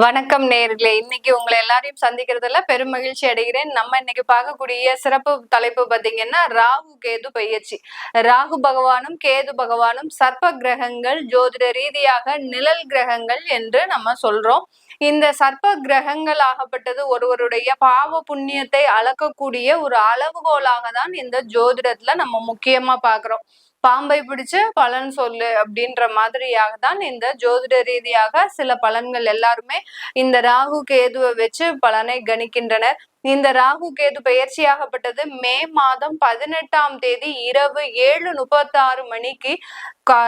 வணக்கம் நேயர்களே. இன்னைக்கு உங்களை எல்லாரையும் சந்திக்கிறதுல பெரும் மகிழ்ச்சி அடைகிறேன். நம்ம இன்னைக்கு பார்க்கக்கூடிய சிறப்பு தலைப்பு பாத்தீங்கன்னா ராகு கேது பயிற்சி. ராகு பகவானும் கேது பகவானும் சர்ப்ப கிரகங்கள், ஜோதிட ரீதியாக நிழல் கிரகங்கள் என்று நம்ம சொல்றோம். இந்த சர்ப்ப கிரகங்கள் ஆகப்பட்டது ஒருவருடைய பாவ புண்ணியத்தை அளக்கக்கூடிய ஒரு அளவுகோலாக தான் இந்த ஜோதிடத்துல நம்ம முக்கியமா பாக்குறோம். பாம்பை பிடிச்சு பலன் சொல்லு அப்படின்ற மாதிரியாக தான் இந்த ஜோதிட ரீதியாக சில பலன்கள் எல்லாருமே இந்த ராகு கேதுவை வச்சு பலனை கணிக்கின்றனர். இந்த ராகு கேது பயிற்சியாகப்பட்டது மே மாதம் 18ஆம் தேதி இரவு 7:36 மணிக்கு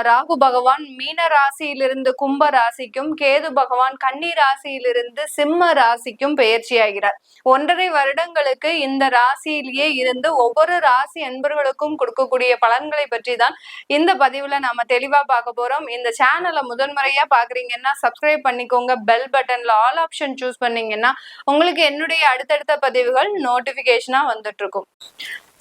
ராகு பகவான் மீன ராசியிலிருந்து கும்ப ராசிக்கும், கேது பகவான் கன்னி ராசியிலிருந்து சிம்ம ராசிக்கும் பயிற்சியாகிறார். 1.5 வருடங்களுக்கு இந்த ராசியிலேயே இருந்து ஒவ்வொரு ராசி அன்பர்களுக்கும் கொடுக்கக்கூடிய பலன்களை பற்றி தான் இந்த பதிவுல நாம தெளிவா பார்க்க போறோம். இந்த சேனலை முதன்முறையா பாக்குறீங்கன்னா சப்ஸ்கிரைப் பண்ணிக்கோங்க. பெல் பட்டன்ல ஆல் ஆப்ஷன் சூஸ் பண்ணீங்கன்னா உங்களுக்கு என்னுடைய அடுத்தடுத்த பதிவுகள் நோட்டிபிகேஷனா வந்துட்டு இருக்கும்.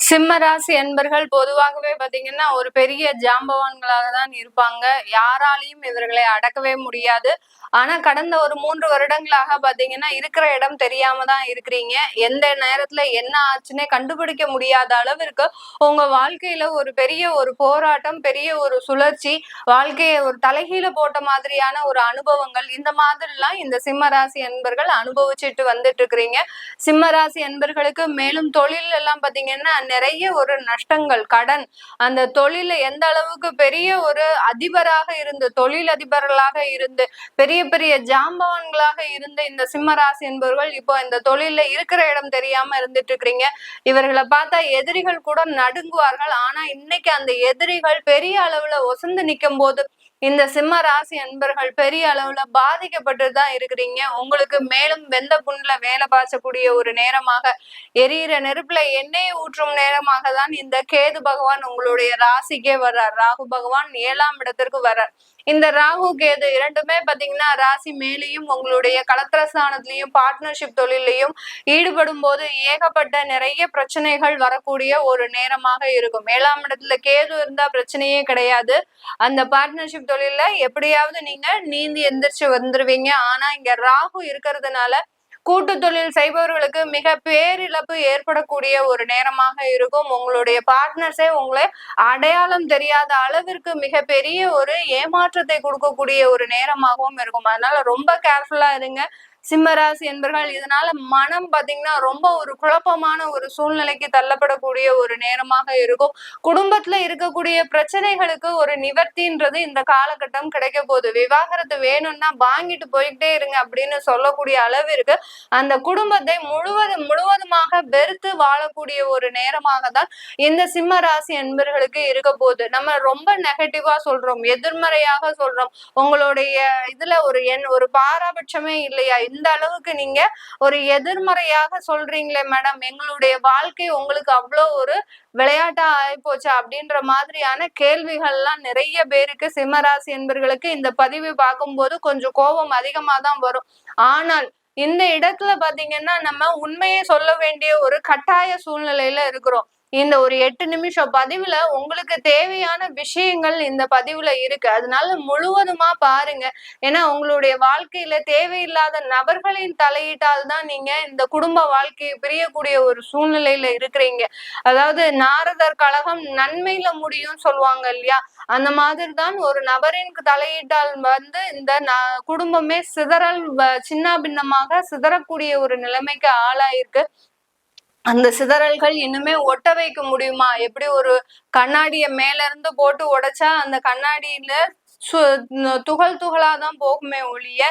சிம்ம ராசி அன்பர்கள் பொதுவாகவே பாத்தீங்கன்னா ஒரு பெரிய ஜாம்பவான்களாக தான் இருப்பாங்க. யாராலையும் இவர்களை அடக்கவே முடியாது. ஆனா கடந்த ஒரு 3 வருடங்களாக பாத்தீங்கன்னா இருக்கிற இடம் தெரியாம தான் இருக்கிறீங்க. எந்த நேரத்துல என்ன ஆச்சுன்னே கண்டுபிடிக்க முடியாத அளவிற்கு உங்க வாழ்க்கையில ஒரு பெரிய ஒரு போராட்டம், பெரிய ஒரு சுழற்சி, வாழ்க்கையை ஒரு தலைகீழ போட்ட மாதிரியான ஒரு அனுபவங்கள், இந்த மாதிரிலாம் இந்த சிம்ம ராசி அன்பர்கள் அனுபவிச்சுட்டு வந்துட்டு இருக்கிறீங்க. சிம்ம ராசி அன்பர்களுக்கு மேலும் தொழில் எல்லாம் பாத்தீங்கன்னா நிறைய ஒரு நஷ்டங்கள், கடன், அந்த தொழில எந்த அளவுக்கு பெரிய ஒரு அதிபராக இருந்து, தொழில் அதிபர்களாக இருந்து, பெரிய பெரிய ஜாம்பவான்களாக இருந்த இந்த சிம்ம ராசி என்பவர்கள் இப்போ இந்த தொழில இருக்கிற இடம் தெரியாம இருந்துட்டு இருக்கிறீங்க. இவர்களை பார்த்தா எதிரிகள் கூட நடுங்குவார்கள். ஆனா இன்னைக்கு அந்த எதிரிகள் பெரிய அளவுல ஒசந்து நிற்கும் போது இந்த சிம்ம ராசி அன்பர்கள் பெரிய அளவுல பாதிக்கப்பட்டு தான் இருக்கிறீங்க. உங்களுக்கு மேலும் வெந்த புண்ணுல வேலை பாய்ச்சக்கூடிய ஒரு நேரமாக, எரியிற நெருப்புல எண்ணெயை ஊற்றும் நேரமாக தான் இந்த கேது பகவான் உங்களுடைய ராசிக்கே வர்றார். ராகு பகவான் 7ஆம் இடத்திற்கு வர்றார். இந்த ராகு கேது இரண்டுமே பாத்தீங்கன்னா ராசி மேலேயும் உங்களுடைய கலத்திரஸ்தானத்திலையும் பார்ட்னர்ஷிப் தொழிலையும் ஈடுபடும் போது ஏகப்பட்ட நிறைய பிரச்சனைகள் வரக்கூடிய ஒரு நேரமாக இருக்கும். 7ஆம் இடத்துல கேது இருந்தா பிரச்சனையே கிடையாது. அந்த பார்ட்னர்ஷிப் தொழில எப்படியாவது நீங்க நீந்தி எந்திரிச்சு வந்துருவீங்க. ஆனா இங்க ராகு இருக்கிறதுனால கூட்டு தொழில் செய்பவர்களுக்கு மிக பேரிழப்பு ஏற்படக்கூடிய ஒரு நேரமாக இருக்கும். உங்களுடைய பார்ட்னர்ஸே உங்களை அடையாளம் தெரியாத அளவிற்கு மிக பெரிய ஒரு ஏமாற்றத்தை கொடுக்கக்கூடிய ஒரு நேரமாகவும் இருக்கும். அதனால ரொம்ப கேர்ஃபுல்லா இருங்க சிம்மராசி என்பர்கள். இதனால மனம் பாத்தீங்கன்னா ரொம்ப ஒரு குழப்பமான ஒரு சூழ்நிலைக்கு தள்ளப்படக்கூடிய ஒரு நேரமாக இருக்கும். குடும்பத்துல இருக்கக்கூடிய பிரச்சனைகளுக்கு ஒரு நிவர்த்தின்றது இந்த காலகட்டம் கிடைக்க போகுது. விவாகரத்து வேணும்னா வாங்கிட்டு போய்கிட்டே இருங்க அப்படின்னு சொல்லக்கூடிய அளவிற்கு அந்த குடும்பத்தை முழுவதுமாக வெறுத்து வாழக்கூடிய ஒரு நேரமாக தான் இந்த சிம்ம ராசி என்பர்களுக்கு இருக்க போகுது. நம்ம ரொம்ப நெகட்டிவா சொல்றோம், எதிர்மறையாக சொல்றோம். உங்களுடைய இதுல ஒரு பாராபட்சமே இல்லையா? இந்த அளவுக்கு நீங்க ஒரு எதிர்மறையாக சொல்றீங்களே மேடம், எங்களுடைய வாழ்க்கை உங்களுக்கு அவ்வளோ ஒரு விளையாட்டா ஆயிப்போச்சு அப்படின்ற மாதிரியான கேள்விகள்லாம் நிறைய பேருக்கு சிம்மராசி என்பர்களுக்கு இந்த பதிவு பார்க்கும்போது கொஞ்சம் கோபம் அதிகமா தான் வரும். ஆனால் இந்த இடத்துல பாத்தீங்கன்னா நம்ம உண்மையை சொல்ல வேண்டிய ஒரு கட்டாய சூழ்நிலையில இருக்கிறோம். இந்த ஒரு 8 நிமிஷம் பதிவுல உங்களுக்கு தேவையான விஷயங்கள் இந்த பதிவுல இருக்கு. அதனால முழுவதுமா பாருங்க. ஏன்னா உங்களுடைய வாழ்க்கையில தேவையில்லாத நபர்களின் தலையீட்டால் தான் நீங்க இந்த குடும்ப வாழ்க்கையை பிரியக்கூடிய ஒரு சூழ்நிலையில இருக்கிறீங்க. அதாவது நாரதர் கழகம் நன்மையில முடியும் சொல்லுவாங்க இல்லையா? அந்த மாதிரி தான் ஒரு நபரின் தலையீட்டால் இந்த குடும்பமே சின்ன பின்னமாக சிதறக்கூடிய ஒரு நிலைமைக்கு ஆளாயிருக்கு. அந்த சிதறல்கள் இன்னுமே ஒட்ட வைக்க முடியுமா? எப்படி ஒரு கண்ணாடிய மேல இருந்து போட்டு உடைச்சா அந்த கண்ணாடியில துகள் துகளாதான் போகுமே ஒழிய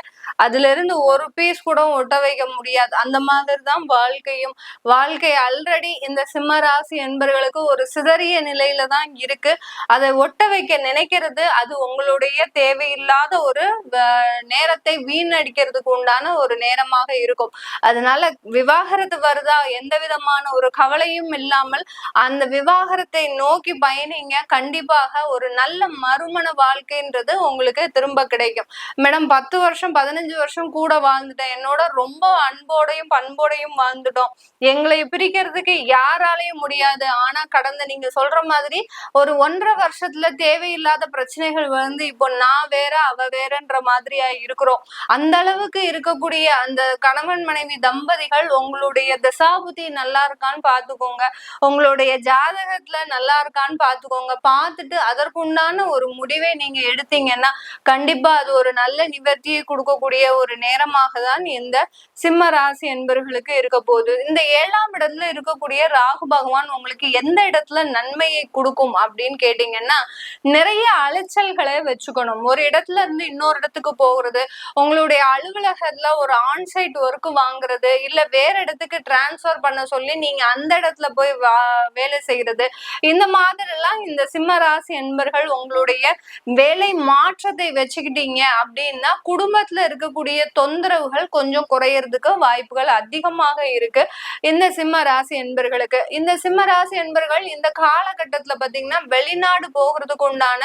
அதுல இருந்து ஒரு பீஸ் கூட ஒட்ட வைக்க முடியாது. அந்த மாதிரிதான் வாழ்க்கையும். வாழ்க்கை ஆல்ரெடி இந்த சிம்ம ராசி என்பவர்களுக்கு ஒரு சிதறிய நிலையில தான் இருக்கு. அதை ஒட்ட வைக்க நினைக்கிறது அது உங்களுடைய தேவையில்லாத ஒரு நேரத்தை வீணடிக்கிறதுக்கு உண்டான ஒரு நேரமாக இருக்கும். அதனால விவாகரத்து வருதா எந்த விதமான ஒரு கவலையும் இல்லாமல் அந்த விவாகரத்தை நோக்கி பயணிங்க. கண்டிப்பாக ஒரு நல்ல மறுமண வாழ்க்கைன்ற அப்படின்றது உங்களுக்கு திரும்ப கிடைக்கும். மேடம் 10 வருஷம் 15 வருஷம் கூட வாழ்ந்துட்டேன், என்னோட ரொம்ப அன்போடையும் பண்போடையும் வாழ்ந்துட்டோம், எங்களை பிரிக்கிறதுக்கு யாராலையும் முடியாது. ஆனா கடந்த நீங்க சொல்ற மாதிரி ஒரு 1.5 வருஷத்துல தேவையில்லாத பிரச்சனைகள் வந்து இப்போ நான் வேற அவ வேறன்ற மாதிரியா இருக்கிறோம். அந்த அளவுக்கு இருக்கக்கூடிய அந்த கணவன் மனைவி தம்பதிகள் உங்களுடைய தசாபுத்தி நல்லா இருக்கான்னு பாத்துக்கோங்க, உங்களுடைய ஜாதகத்துல நல்லா இருக்கான்னு பாத்துக்கோங்க. பார்த்துட்டு அதற்குண்டான ஒரு முடிவை நீங்க எடுத்தீங்கன்னா கண்டிப்பா அது ஒரு நல்ல நிவர்த்தியை கொடுக்கக்கூடிய ஒரு நேரமாக தான் இந்த சிம்ம ராசி என்பவர்களுக்கு இருக்க போகுது. இந்த 7ஆம் இடத்துல இருக்கக்கூடிய ராகு பகவான் உங்களுக்கு எந்த இடத்துல நன்மையை கொடுக்கும் அப்படின்னு கேட்டீங்கன்னா, நிறைய அலைச்சல்களை வச்சுக்கணும். ஒரு இடத்துல இருந்து இன்னொரு இடத்துக்கு போகிறது, உங்களுடைய அலுவலகத்துல ஒரு ஆன்சைட் ஒர்க் வாங்குறது, இல்ல வேற இடத்துக்கு டிரான்ஸ்பர் பண்ண சொல்லி நீங்க அந்த இடத்துல போய் வேலை செய்யறது, இந்த மாதிரி எல்லாம் இந்த சிம்ம ராசி என்பர்கள் உங்களுடைய வேலை மாற்றத்தை வச்சுக்கிட்டீங்க அப்படின்னா குடும்பத்துல இருக்கக்கூடிய தொந்தரவுகள் கொஞ்சம் குறையறதுக்கு வாய்ப்புகள் அதிகமாக இருக்கு இந்த சிம்ம ராசி என்பர்களுக்கு. இந்த சிம்ம ராசி என்பர்கள் இந்த காலகட்டத்துல பாத்தீங்கன்னா வெளிநாடு போகிறதுக்கு உண்டான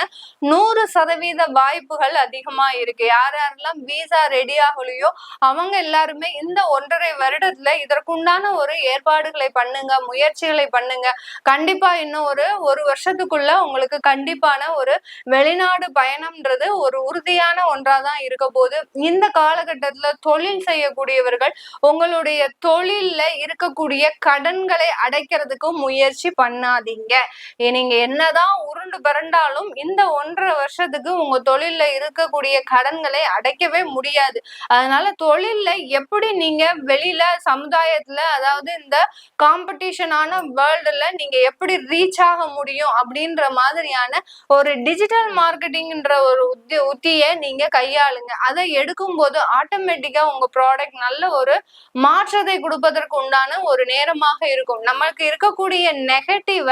100% வாய்ப்புகள் அதிகமா இருக்கு. யார் யாரெல்லாம் வீசா ரெடி ஆகலையோ அவங்க எல்லாருமே இந்த 1.5 வருடத்துல இதற்குண்டான ஒரு ஏற்பாடுகளை பண்ணுங்க, முயற்சிகளை பண்ணுங்க. கண்டிப்பா இன்னும் ஒரு வருஷத்துக்குள்ள உங்களுக்கு கண்டிப்பான ஒரு வெளிநாடு பயணம்ன்றது ஒரு உறுதியான ஒன்றாதான் இருக்க போது. இந்த காலகட்டத்துல தொழில் செய்யக்கூடியவர்கள் உங்களுடைய தொழில்ல இருக்கக்கூடிய கடன்களை அடைக்கிறதுக்கு முயற்சி பண்ணாதீங்க. நீங்க என்னதான் உருண்டு பிறண்டாலும் இந்த 1.5 வருஷத்துக்கு உங்க தொழில்ல இருக்கக்கூடிய கடன்களை அடைக்கவே முடியாது. அதனால தொழில்ல எப்படி நீங்க வெளியில சமுதாயத்துல, அதாவது இந்த காம்படிஷனான வேர்ல்டுல நீங்க எப்படி ரீச் ஆக முடியும் அப்படின்ற மாதிரியான ஒரு டிஜிட்டல் மார்க்கெட்டிங்ன்ற ஒரு உத்தியை நீங்க கையாளுங்க. அதை எடுக்கும் போது ஆட்டோமேட்டிக்கா உங்க ப்ராடக்ட் நல்ல ஒரு மாற்றத்தை கொடுப்பதற்கு உண்டான ஒரு நேரமாக இருக்கும். நமக்கு இருக்கக்கூடிய நெகட்டிவ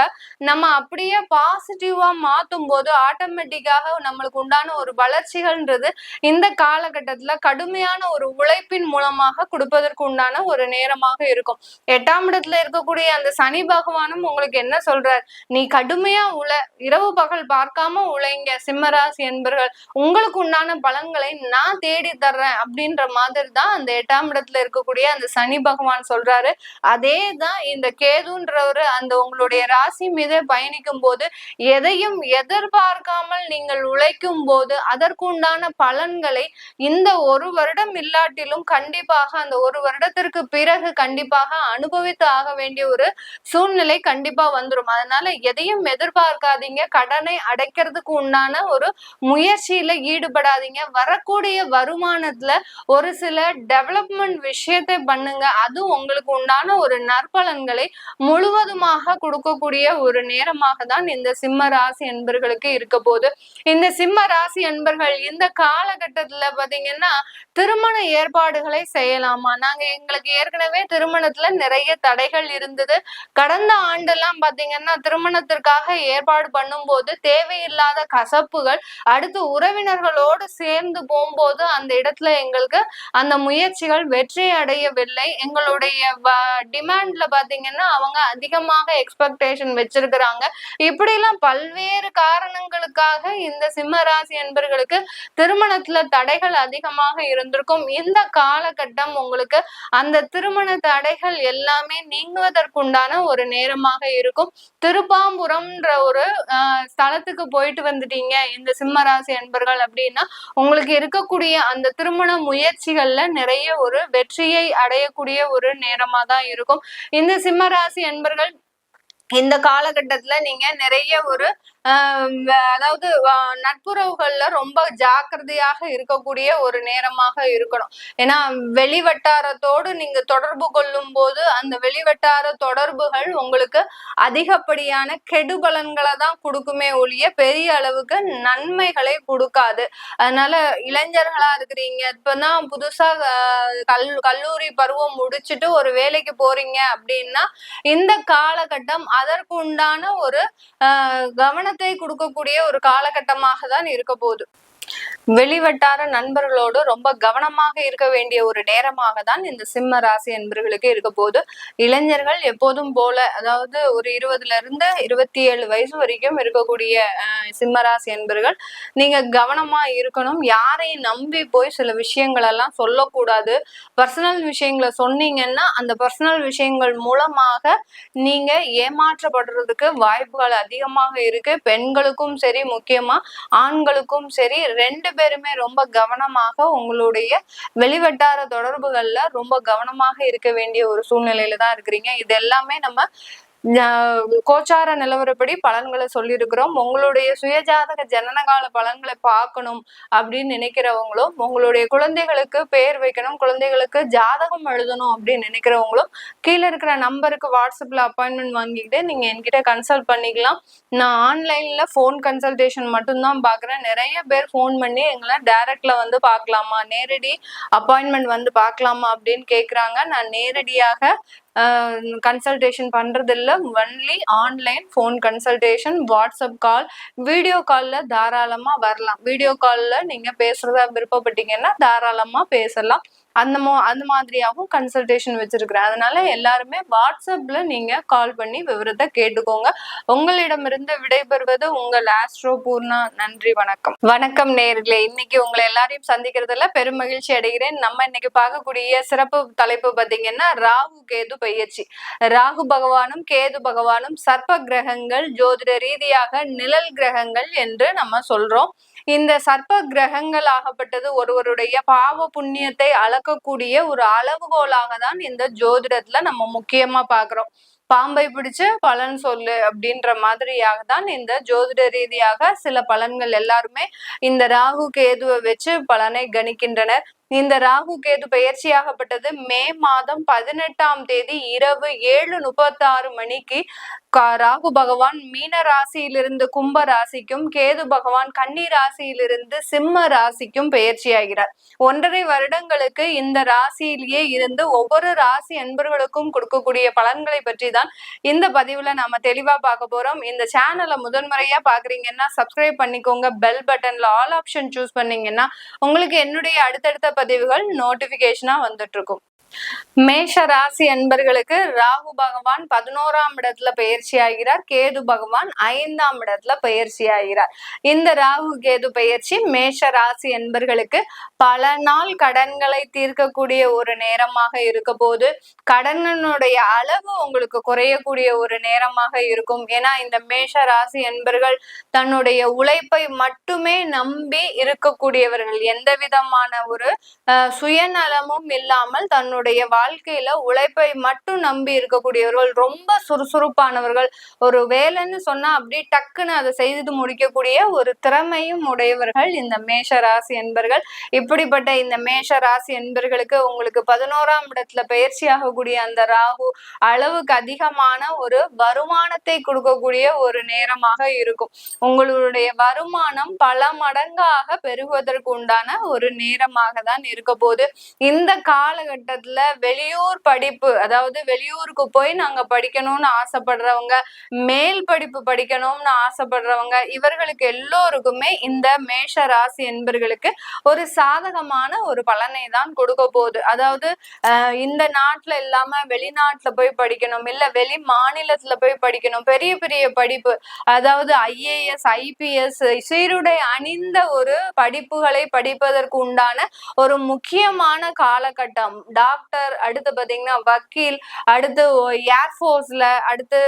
நம்ம அப்படியே பாசிட்டிவா மாத்தும் போது ஆட்டோமேட்டிக்காக நம்மளுக்கு உண்டான ஒரு வளர்ச்சிகள்ன்றது இந்த காலகட்டத்துல கடுமையான ஒரு உழைப்பின் மூலமாக கொடுப்பதற்கு உண்டான ஒரு நேரமாக இருக்கும். 8ஆம் இடத்துல இருக்கக்கூடிய அந்த சனி பகவானும் உங்களுக்கு என்ன சொல்றார், நீ கடுமையா இரவு பகல் பார்க்காம உழைங்க சிம்மராசி என்பர்கள், உங்களுக்கு உண்டான பலன்களை நான் தேடி தர்றேன் அப்படின்ற மாதிரி தான் அந்த 8ஆம் இடத்துல இருக்கக்கூடிய அந்த சனி பகவான் சொல்றாரு. அதே தான் இந்த கேதுன்றவரு அந்த உங்களுடைய ராசி மீது பயணிக்கும் போது எதையும் எதிர்பார்க்காமல் நீங்கள் உழைக்கும் போது அதற்குண்டான பலன்களை இந்த 1 வருடம் இல்லாட்டிலும் கண்டிப்பாக அந்த 1 வருடத்திற்கு பிறகு கண்டிப்பாக அனுபவித்து ஆக வேண்டிய ஒரு சூழ்நிலை கண்டிப்பா வந்துடும். அதனால எதையும் எதிர்பார்க்காதீங்க, கடனை அடைக்கிறதுக்கு உண்டான ஒரு முயற்சியில ஈடுபடாதீங்க. வரக்கூடிய வருமானத்துல ஒரு சில டெவலப்மெண்ட் விஷயத்தை பண்ணுங்க, அது உங்களுக்கு உண்டான ஒரு நற்பலன்களை முழுவதுமாக கொடுக்கக்கூடிய ஒரு நேரமாக தான் இந்த சிம்ம ராசி என்பர்களுக்கு இருக்க போது. இந்த சிம்ம ராசி என்பர்கள் இந்த காலகட்டத்துல பாத்தீங்கன்னா திருமண ஏற்பாடுகளை செய்யலாமா? எங்களுக்கு ஏற்கனவே திருமணத்துல நிறைய தடைகள் இருந்தது. கடந்த ஆண்டெல்லாம் பாத்தீங்கன்னா திருமணத்திற்காக ஏற்பாடு பண்ணும்போது தேவையில்லாத கசப்புகள், அடுத்து உறவினர்களோடு சேர்ந்து போகும்போது அந்த இடத்துல எங்களுக்கு அந்த முயற்சிகள் வெற்றி அடையவில்லை. எங்களுடைய டிமாண்ட்ல பாத்தீங்கன்னா அவங்க அதிகமாக எக்ஸ்பெக்டேஷன் வச்சிருக்கிறாங்க. இப்படி எல்லாம் பல்வேறு காரணங்களுக்காக இந்த சிம்ம ராசி என்பர்களுக்கு திருமணத்துல தடைகள் அதிகமாக இருந்திருக்கும். இந்த காலகட்டம் உங்களுக்கு அந்த திருமண தடைகள் எல்லாமே நீங்குவதற்குண்டான ஒரு நேரமாக இருக்கும். திருப்பாம்புரம்ன்ற ஒரு ஸ்தலத்துக்கு போயிட்டு வந்துட்டீங்க இந்த சிம்ம ராசி என்பர்கள் அப்படின்னா உங்களுக்கு இருக்கக்கூடிய அந்த திருமண முயற்சிகள்ல நிறைய ஒரு வெற்றியை அடையக்கூடிய ஒரு நேரமா தான் இருக்கும். இந்த சிம்ம ராசி என்பர்கள் இந்த காலகட்டத்துல நீங்க நிறைய ஒரு அதாவது நட்புறவுகள்ல ரொம்ப ஜாக்கிரதையாக இருக்கக்கூடிய ஒரு நேரமாக இருக்கணும். ஏன்னா வெளிவட்டாரத்தோடு நீங்க தொடர்பு கொள்ளும் போது அந்த வெளிவட்டார தொடர்புகள் உங்களுக்கு அதிகப்படியான கெடுபலன்களை தான் கொடுக்குமே ஒழிய பெரிய அளவுக்கு நன்மைகளை கொடுக்காது. அதனால இளைஞர்களா இருக்கிறீங்க, இப்பதான் புதுசா கல்லூரி பருவம் முடிச்சுட்டு ஒரு வேலைக்கு போறீங்க அப்படின்னா இந்த காலகட்டம் அதற்கு உண்டான ஒரு கவனத்தை கொடுக்கக்கூடிய ஒரு காலகட்டமாக தான் இருக்க போகுது. வெளிவட்டார நண்பர்களோடு ரொம்ப கவனமாக இருக்க வேண்டிய ஒரு நேரமாக தான் இந்த சிம்ம ராசி என்பர்களுக்கு இருக்க போது. இளைஞர்கள் எப்போதும் போல, அதாவது ஒரு 20 to 27 வயசு வரைக்கும் இருக்கக்கூடிய சிம்ம ராசி என்பர்கள் நீங்க கவனமா இருக்கணும். யாரையும் நம்பி போய் சில விஷயங்கள் எல்லாம் சொல்லக்கூடாது. பர்சனல் விஷயங்களை சொன்னீங்கன்னா அந்த பர்சனல் விஷயங்கள் மூலமாக நீங்க ஏமாற்றப்படுறதுக்கு வாய்ப்புகள் அதிகமாக இருக்கு. பெண்களுக்கும் சரி, முக்கியமா ஆண்களுக்கும் சரி, ரெண்டு பேருமே ரொம்ப கவனமாக உங்களுடைய வெளிவட்டார தொடர்புகள்ல ரொம்ப கவனமாக இருக்க வேண்டிய ஒரு சூழ்நிலையில தான் இருக்கிறீங்க. இது எல்லாமே நம்ம கோச்சார நிலவரப்படி பலன்களை சொல்லியிருக்கிறோம். உங்களுடைய சுயஜாதக ஜனனகால பலன்களை பார்க்கணும் அப்படின்னு நினைக்கிறவங்களும், உங்களுடைய குழந்தைகளுக்கு பேர் வைக்கணும், குழந்தைகளுக்கு ஜாதகம் எழுதணும் அப்படின்னு நினைக்கிறவங்களும் கீழே இருக்கிற நம்பருக்கு வாட்ஸ்அப்ல அப்பாயின்மெண்ட் வாங்கிக்கிட்டு நீங்க என்கிட்ட கன்சல்ட் பண்ணிக்கலாம். நான் ஆன்லைன்ல போன் கன்சல்டேஷன் மட்டும்தான் பாக்குறேன். நிறைய பேர் போன் பண்ணி எங்களை டைரக்ட்ல வந்து பார்க்கலாமா, நேரடி அப்பாயின்மெண்ட் வந்து பார்க்கலாமா அப்படின்னு கேக்குறாங்க. நான் நேரடியாக கன்சல்டேஷன் பண்றது இல்ல. Only online phone consultation, WhatsApp call, video கால்ல தாராளமா வரலாம். வீடியோ கால்ல நீங்க பேசுறதா விருப்பப்பட்டீங்கன்னா தாராளமா பேசலாம். அந்த மாதிரியாகவும் கன்சல்டேஷன் வச்சிருக்கிறேன். அதனால எல்லாருமே வாட்ஸ்அப்ல நீங்க கால் பண்ணி விவரத்தை கேட்டுக்கோங்க. உங்களிடமிருந்து விடைபெறுவது உங்கள் ஆஸ்ட்ரோ பூர்ணா. நன்றி, வணக்கம். வணக்கம் நேயர்களே, இன்னைக்கு உங்களை எல்லாரையும் சந்திக்கிறதுல பெரும் மகிழ்ச்சி அடைகிறேன். நம்ம இன்னைக்கு பார்க்கக்கூடிய சிறப்பு தலைப்பு பார்த்தீங்கன்னா ராகு கேது பயிற்சி. ராகு பகவானும் கேது பகவானும் சர்ப்ப கிரகங்கள், ஜோதிட ரீதியாக நிழல் கிரகங்கள் என்று நம்ம சொல்றோம். இந்த சர்ப்ப கிரகங்கள் ஆகப்பட்டது ஒருவருடைய பாவ புண்ணியத்தை அளக்கக்கூடிய ஒரு அளவுகோலாக தான் இந்த ஜோதிடத்துல நம்ம முக்கியமா பாக்குறோம். பாம்பை பிடிச்சு பலன் சொல்லு அப்படின்ற மாதிரியாக தான் இந்த ஜோதிட ரீதியாக சில பலன்கள் எல்லாருமே இந்த ராகு கேதுவை வச்சு பலனை கணிக்கின்றனர். இந்த ராகு கேது பயிற்சியாகப்பட்டது மே மாதம் 18ஆம் தேதி இரவு 7:36 ராகு பகவான் மீன ராசியிலிருந்து கும்ப ராசிக்கும், கேது பகவான் கன்னி ராசியிலிருந்து சிம்ம ராசிக்கும் பயிற்சியாகிறார். 1.5 வருடங்களுக்கு இந்த ராசியிலேயே இருந்து ஒவ்வொரு ராசி அன்பர்களுக்கும் கொடுக்கக்கூடிய பலன்களை பற்றி தான் இந்த பதிவுல நாம தெளிவா பார்க்க போறோம். இந்த சேனலை முதன்முறையா பாக்குறீங்கன்னா சப்ஸ்கிரைப் பண்ணிக்கோங்க. பெல் பட்டன்ல ஆல் ஆப்ஷன் சூஸ் பண்ணீங்கன்னா உங்களுக்கு என்னுடைய அடுத்தடுத்த பதிவுகள் நோட்டிபிகேஷனா வந்துட்டு இருக்கும். மேஷ ராசி அன்பர்களுக்கு ராகு பகவான் 11ஆம் இடத்துல பயிற்சி ஆகிறார். கேது பகவான் 5ஆம் இடத்துல பயிற்சி ஆகிறார். இந்த ராகு கேது பயிற்சி மேஷ ராசி அன்பர்களுக்கு பல நாள் கடன்களை தீர்க்கக்கூடிய ஒரு நேரமாக இருக்க போது, கடனுடைய அளவு உங்களுக்கு குறையக்கூடிய ஒரு நேரமாக இருக்கும். ஏன்னா இந்த மேஷ ராசி அன்பர்கள் தன்னுடைய உழைப்பை மட்டுமே நம்பி இருக்கக்கூடியவர்கள். எந்த விதமான ஒரு சுயநலமும் இல்லாமல் தன்னுடைய வாழ்க்கையில உழைப்பை மட்டும் நம்பி இருக்கக்கூடியவர்கள், ரொம்ப சுறுசுறுப்பானவர்கள். ஒரு வேலைன்னு சொன்னா அப்படி டக்குன்னு அதை செய்து முடிக்கக்கூடிய ஒரு திறமையும் உடையவர்கள் இந்த மேஷ ராசி என்பர்கள். இப்படிப்பட்ட இந்த மேஷ ராசி என்பர்களுக்கு உங்களுக்கு 11ஆம் இடத்துல பயிற்சி ஆகக்கூடிய அந்த ராகு அளவுக்கு அதிகமான ஒரு வருமானத்தை கொடுக்கக்கூடிய ஒரு நேரமாக இருக்கும். உங்களுடைய வருமானம் பல மடங்காக பெருகுவதற்கு உண்டான ஒரு நேரமாக தான் இருக்க போது. இந்த காலகட்டத்துல வெளியூர் படிப்பு, அதாவது வெளியூருக்கு போய் நாங்க படிக்கணும்னு ஆசைப்படுறவங்க, மேல் படிப்பு படிக்கணும்னு ஆசைப்படுறவங்க, இவர்களுக்கு எல்லோருக்குமே இந்த மேஷ ராசி என்பர்களுக்கு ஒரு சாதகமான ஒரு பலனை தான் கொடுக்க போகுது. அதாவது இந்த நாட்டுல இல்லாம வெளிநாட்டுல போய் படிக்கணும், இல்ல வெளி மாநிலத்துல போய் படிக்கணும், பெரிய பெரிய படிப்பு, அதாவது IAS IPS சீருடை அணிந்த ஒரு படிப்புகளை படிப்பதற்கு உண்டான ஒரு முக்கியமான காலகட்டம். டாக்டர், அடுத்து பாத்தீங்கன்னா வக்கீல், அடுத்து ஏர்போர்ஸ்ல, அடுத்து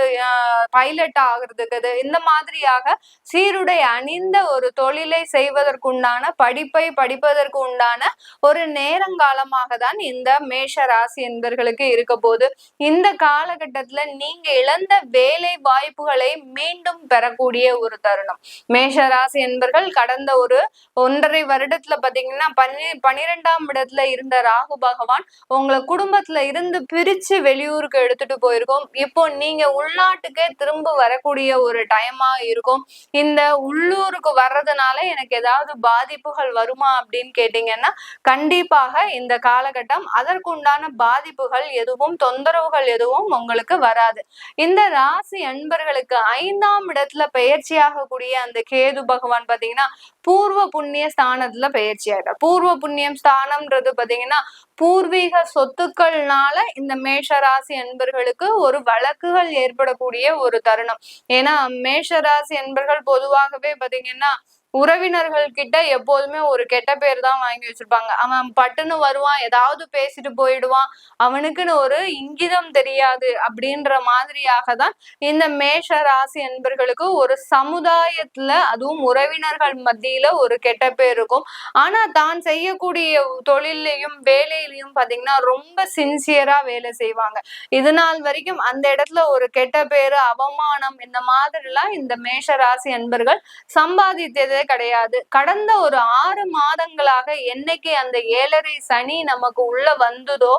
பைலட் ஆகுறதுக்கு, இந்த மாதிரியாக சீருடை அணிந்த ஒரு தொழிலை செய்வதற்குண்டான படிப்பை படிப்பதற்கு உண்டான ஒரு நேரங்காலமாக தான் இந்த மேஷ ராசி என்பர்களுக்கு இருக்க போது. இந்த காலகட்டத்துல நீங்க இழந்த வேலை வாய்ப்புகளை மீண்டும் பெறக்கூடிய ஒரு தருணம். மேஷ ராசி என்பர்கள் கடந்த ஒரு 1.5 வருடத்துல பாத்தீங்கன்னா 12ஆம் இடத்துல இருந்த ராகு பகவான் உங்களை குடும்பத்துல இருந்து பிரிச்சு வெளியூருக்கு எடுத்துட்டு போயிருக்கும். இப்போ நீங்க உள்நாட்டுக்கே திரும்ப வரக்கூடிய ஒரு டைமா இருக்கும். இந்த உள்ளூருக்கு வர்றதுனால எனக்கு ஏதாவது பாதிப்புகள் வருமா அப்படின்னு கேட்டீங்கன்னா கண்டிப்பாக இந்த காலகட்டம் அதற்குண்டான பாதிப்புகள் எதுவும் தொந்தரவுகள் எதுவும் உங்களுக்கு வராது. இந்த ராசி அன்பர்களுக்கு 5ஆம் இடத்துல பெயர்ச்சியாக கூடிய அந்த கேது பகவான் பாத்தீங்கன்னா பூர்வ புண்ணிய ஸ்தானத்துல பெயர்ச்சி ஆயிட்டார். பூர்வ புண்ணியம் ஸ்தானம்ன்றது பாத்தீங்கன்னா பூர்வீக சொத்துக்கள்னால இந்த மேஷ ராசி அன்பர்களுக்கு ஒரு வழக்குகள் ஏற்படக்கூடிய ஒரு தருணம். ஏன்னா மேஷ ராசி அன்பர்கள் பொதுவாகவே பாத்தீங்கன்னா உறவினர்கள் கிட்ட எப்போதுமே ஒரு கெட்ட பேர் தான் வாங்கி வச்சிருப்பாங்க. அவன் பட்டுன்னு வருவான், ஏதாவது பேசிட்டு போயிடுவான், அவனுக்குன்னு ஒரு இங்கிதம் தெரியாது அப்படின்ற மாதிரியாக தான் இந்த மேஷ ராசி என்பர்களுக்கு ஒரு சமுதாயத்துல அதுவும் உறவினர்கள் மத்தியில ஒரு கெட்ட பேர் இருக்கும். ஆனா தான் செய்யக்கூடிய தொழிலையும் வேலையிலையும் பாத்தீங்கன்னா ரொம்ப சின்சியரா வேலை செய்வாங்க. இது நாள் வரைக்கும் அந்த இடத்துல ஒரு கெட்ட பேரு அவமானம் இந்த மாதிரி எல்லாம் இந்த மேஷ ராசி அன்பர்கள் சம்பாதித்ததே கிடையாது. கடந்த ஒரு 6 மாதங்களாக என்னைக்கு அந்த 7.5 சனி நமக்கு உள்ள வந்ததோ,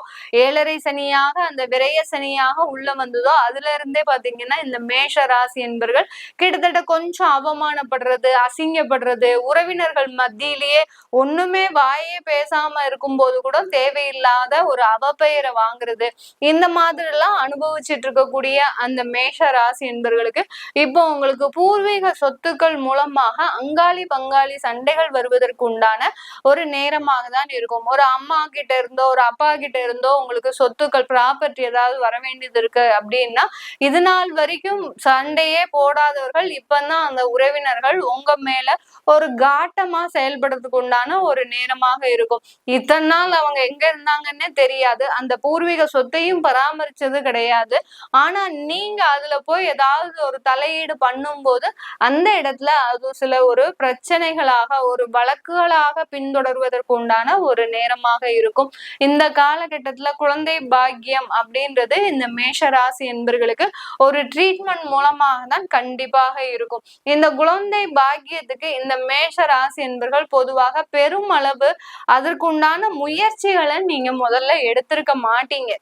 7.5 சனியாக அந்த விரய சனியாக உள்ள வந்ததோ அதுல இருந்தே பாத்தீங்கன்னா இந்த மேஷ ராசி என்பர்கள் கிட்டத்தட்ட கொஞ்சம் அவமானப்படுறது, அசிங்கப்படுறது, உறவினர்கள் மத்தியிலேயே ஒண்ணுமே வாயே பேசாம இருக்கும்போது கூட தேவையில்லாத ஒரு அவப்பெயரை வாங்குறது, இந்த மாதிரி எல்லாம் அனுபவிச்சுட்டு இருக்கக்கூடிய அந்த மேஷ ராசி என்பர்களுக்கு இப்போ உங்களுக்கு பூர்வீக சொத்துக்கள் மூலமாக அங்காளி பங்காளி சண்டைகள் வருவதற்கு உண்டான ஒரு நேரமாக தான் இருக்கும். ஒரு அம்மா கிட்ட இருந்தோ ஒரு அப்பா கிட்ட இருந்தோ உங்களுக்கு சொத்துக்கள் ப்ராப்பர்ட்டி ஏதாவது வர வேண்டியது இருக்கு அப்படின்னா இது நாள் வரைக்கும் சண்டையே போடாதவர்கள் இப்பதான் அந்த உறவினர்கள் உங்க மேல ஒரு காட்டமா செயல்படுறதுக்கு உண்டான ஒரு நேரமாக இருக்கும். இத்தனை நாள் அவங்க எங்க இருந்தாங்கன்னே தெரியாது, அந்த பூர்வீக சொத்தையும் பராமரிச்சது கிடையாது. ஆனா நீங்க அதுல போய் ஏதாவது ஒரு தலையீடு பண்ணும் போது அந்த இடத்துல அது சில ஒரு பிரச்சனைகளாக ஒரு வழக்குகளாக பின்தொடர்வதற்கு உண்டான ஒரு நேரமாக இருக்கும். இந்த காலகட்டத்துல குழந்தை பாக்கியம் அப்படின்றது இந்த மேஷராசி என்பர்களுக்கு ஒரு ட்ரீட்மெண்ட் மூலமாக தான் கண்டிப்பாக இருக்கும். இந்த குழந்தை பாக்கியத்துக்கு இந்த மேஷ ராசி என்பர்கள் பொதுவாக பெருமளவு அதற்குண்டான முயற்சிகளை நீங்க முதல்ல எடுத்திருக்க மாட்டீங்க.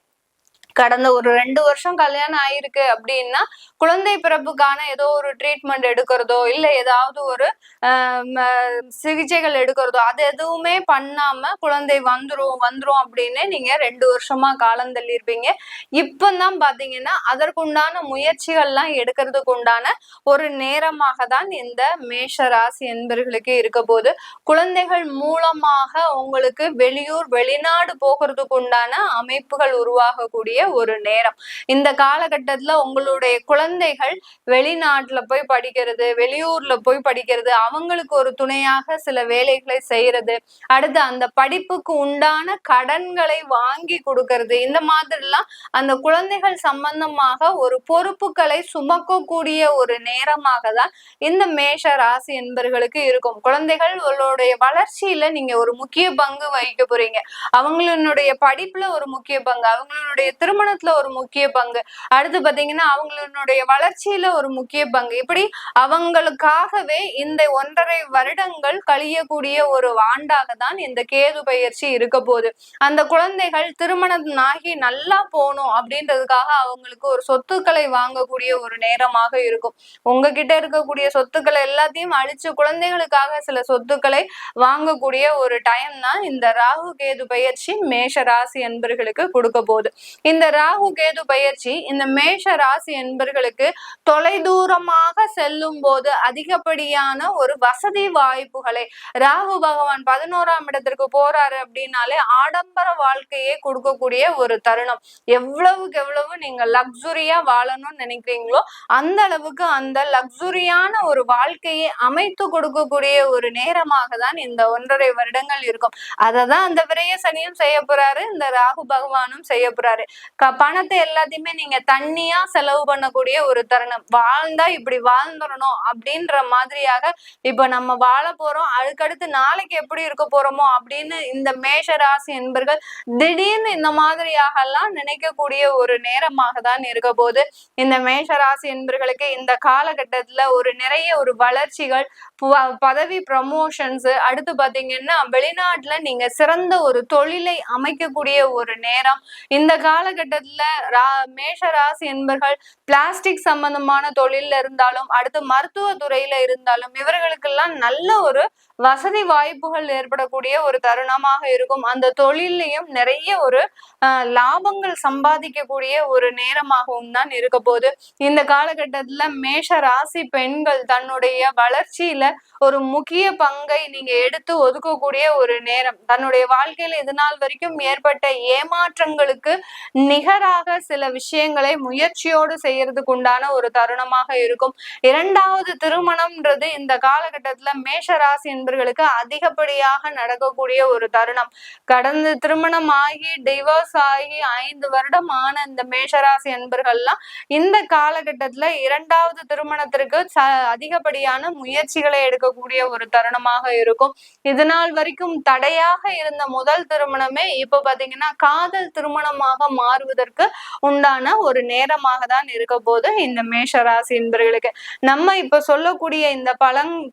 கடந்த ஒரு 2 வருஷம் கல்யாணம் ஆயிருக்கு அப்படின்னா குழந்தை பிறப்புக்கான ஏதோ ஒரு ட்ரீட்மெண்ட் எடுக்கிறதோ இல்ல ஏதாவது ஒரு சிகிச்சைகள் எடுக்கிறதோ அது எதுவுமே பண்ணாம குழந்தை வந்துரும் அப்படின்னு நீங்க 2 வருஷமா காலம் தள்ளி இருப்பீங்க. இப்பதான் பாத்தீங்கன்னா அதற்குண்டான முயற்சிகள்லாம் எடுக்கிறதுக்கு உண்டான ஒரு நேரமாக தான் இந்த மேஷ ராசி என்பர்களுக்கு இருக்க போது குழந்தைகள் மூலமாக உங்களுக்கு வெளியூர் வெளிநாடு போகிறதுக்கு உண்டான அமைப்புகள் உருவாகக்கூடிய ஒரு நேரம். இந்த காலகட்டத்துல உங்களுடைய குழந்தைகள் வெளிநாட்டுல போய் படிக்கிறது, வெளியூர்ல போய் படிக்கிறது, அவங்களுக்கு ஒரு துணையாக சில வேலைகளை செய்யறது, அடுத்து அந்த படிப்புக்கு உண்டான கடன்களை வாங்கி கொடுக்கறது, இந்த மாதிரி எல்லாம் அந்த குழந்தைகள் சம்பந்தமாக ஒரு பொறுப்புகளை சுமக்கக்கூடிய ஒரு நேரமாக தான் இந்த மேஷ ராசி என்பர்களுக்கு இருக்கும். குழந்தைகளுடைய வளர்ச்சியில நீங்க ஒரு முக்கிய பங்கு வகிக்க போறீங்க. அவங்களுடைய படிப்புல ஒரு முக்கிய பங்கு, அவங்களுடைய திருமணத்துல ஒரு முக்கிய பங்கு, அடுத்து பாத்தீங்கன்னா அவங்களுடைய வளர்ச்சியில ஒரு முக்கிய பங்கு, இப்படி அவங்களுக்காகவே இந்த 1.5 வருடங்கள் கழியக்கூடிய ஒரு ஆண்டாக தான் இந்த கேது பயிற்சி இருக்க போகுது. அந்த குழந்தைகள் திருமணம் ஆகி நல்லா போகணும் அப்படின்றதுக்காக அவங்களுக்கு ஒரு சொத்துக்களை வாங்கக்கூடிய ஒரு நேரமாக இருக்கும். உங்ககிட்ட இருக்கக்கூடிய சொத்துக்களை எல்லாத்தையும் அழிச்சு குழந்தைகளுக்காக சில சொத்துக்களை வாங்கக்கூடிய ஒரு டைம் தான் இந்த ராகு கேது பயிற்சி மேஷ ராசி என்பர்களுக்கு கொடுக்க போகுது. இந்த ராகு கேது பயிற்சி இந்த மேஷ ராசி என்பர்களுக்கு தொலைதூரமாக செல்லும் போது அதிகப்படியான ஒரு வசதி வாய்ப்புகளை ராகு பகவான் 11ஆம் இடத்திற்கு போறாரு அப்படின்னாலே ஆடம்பர வாழ்க்கையே கொடுக்கக்கூடிய ஒரு தருணம். எவ்வளவுக்கு எவ்வளவு நீங்க லக்ஸுரியா வாழணும்னு நினைக்கிறீங்களோ அந்த அளவுக்கு அந்த லக்ஸுரியான ஒரு வாழ்க்கையை அமைத்து கொடுக்கக்கூடிய ஒரு நேரமாக தான் இந்த 1.5 வருடங்கள் இருக்கும். அததான் அந்த விரய சனியும் செய்ய போறாரு, இந்த ராகு பகவானும் செய்ய போறாரு. பணத்தை எல்லாத்தையுமே நீங்க தண்ணியா செலவு பண்ணக்கூடிய ஒரு தருணம். வாழ்ந்தா இப்படி வாழ்ந்துடணும் அப்படின்ற மாதிரியாக இப்ப நம்ம வாழ போறோம், அதுக்கடுத்து நாளைக்கு எப்படி இருக்க போறோமோ அப்படின்னு இந்த மேஷ ராசி என்பர்கள் திடீர்னு இந்த மாதிரியாக எல்லாம் நினைக்கக்கூடிய ஒரு நேரமாக தான் இருக்க போது. இந்த மேஷ ராசி என்பர்களுக்கு இந்த காலகட்டத்துல நிறைய ஒரு வளர்ச்சிகள், பதவி ப்ரமோஷன்ஸ், அடுத்து பாத்தீங்கன்னா வெளிநாட்டுல நீங்க சிறந்த ஒரு தொழிலை அமைக்கக்கூடிய ஒரு நேரம். இந்த காலகட்டத்துல மேஷ ராசி என்பர்கள் பிளாஸ்டிக் சம்பந்தமான தொழில இருந்தாலும், அடுத்து மருத்துவ துறையில இருந்தாலும் இவர்களுக்கெல்லாம் நல்ல ஒரு வசதி வாய்ப்புகள் ஏற்படக்கூடிய ஒரு தருணமாக இருக்கும். அந்த தொழிலையும் நிறைய ஒரு லாபங்கள் சம்பாதிக்கக்கூடிய ஒரு நேரமாகவும் தான் இருக்க போது. இந்த காலகட்டத்துல மேஷ ராசி பெண்கள் தன்னுடைய வளர்ச்சியில ஒரு முக்கிய பங்கை நீங்க எடுத்து ஒதுக்கக்கூடிய ஒரு நேரம். தன்னுடைய வாழ்க்கையில இது நாள் வரைக்கும் ஏற்பட்ட ஏமாற்றங்களுக்கு நிகராக சில விஷயங்களை முயற்சியோடு செய்யறதுக்கு உண்டான ஒரு தருணமாக இருக்கும். இரண்டாவது திருமணம்ன்றது இந்த காலகட்டத்துல மேஷ ராசி என்பர்களுக்கு அதிகப்படியாக நடக்கக்கூடிய ஒரு தருணம். கடந்த திருமணம் ஆகி டிவோர்ஸ் ஆகி 5 வருடம் ஆன இந்த மேஷராசி என்பர்கள்லாம் இந்த காலகட்டத்துல இரண்டாவது திருமணத்திற்கு அதிகப்படியான முயற்சிகளை எடுக்கக்கூடிய ஒரு தருணமாக இருக்கும். இது நாள் வரைக்கும் தடையாக இருந்த முதல் திருமணமே இப்ப பாத்தீங்கன்னா காதல் திருமணமாக மாறுவதற்கு உண்டான ஒரு நேரமாக தான் இருக்க போது இந்த மேஷராசி என்பர்களுக்கு. நம்ம இப்ப சொல்லக்கூடிய இந்த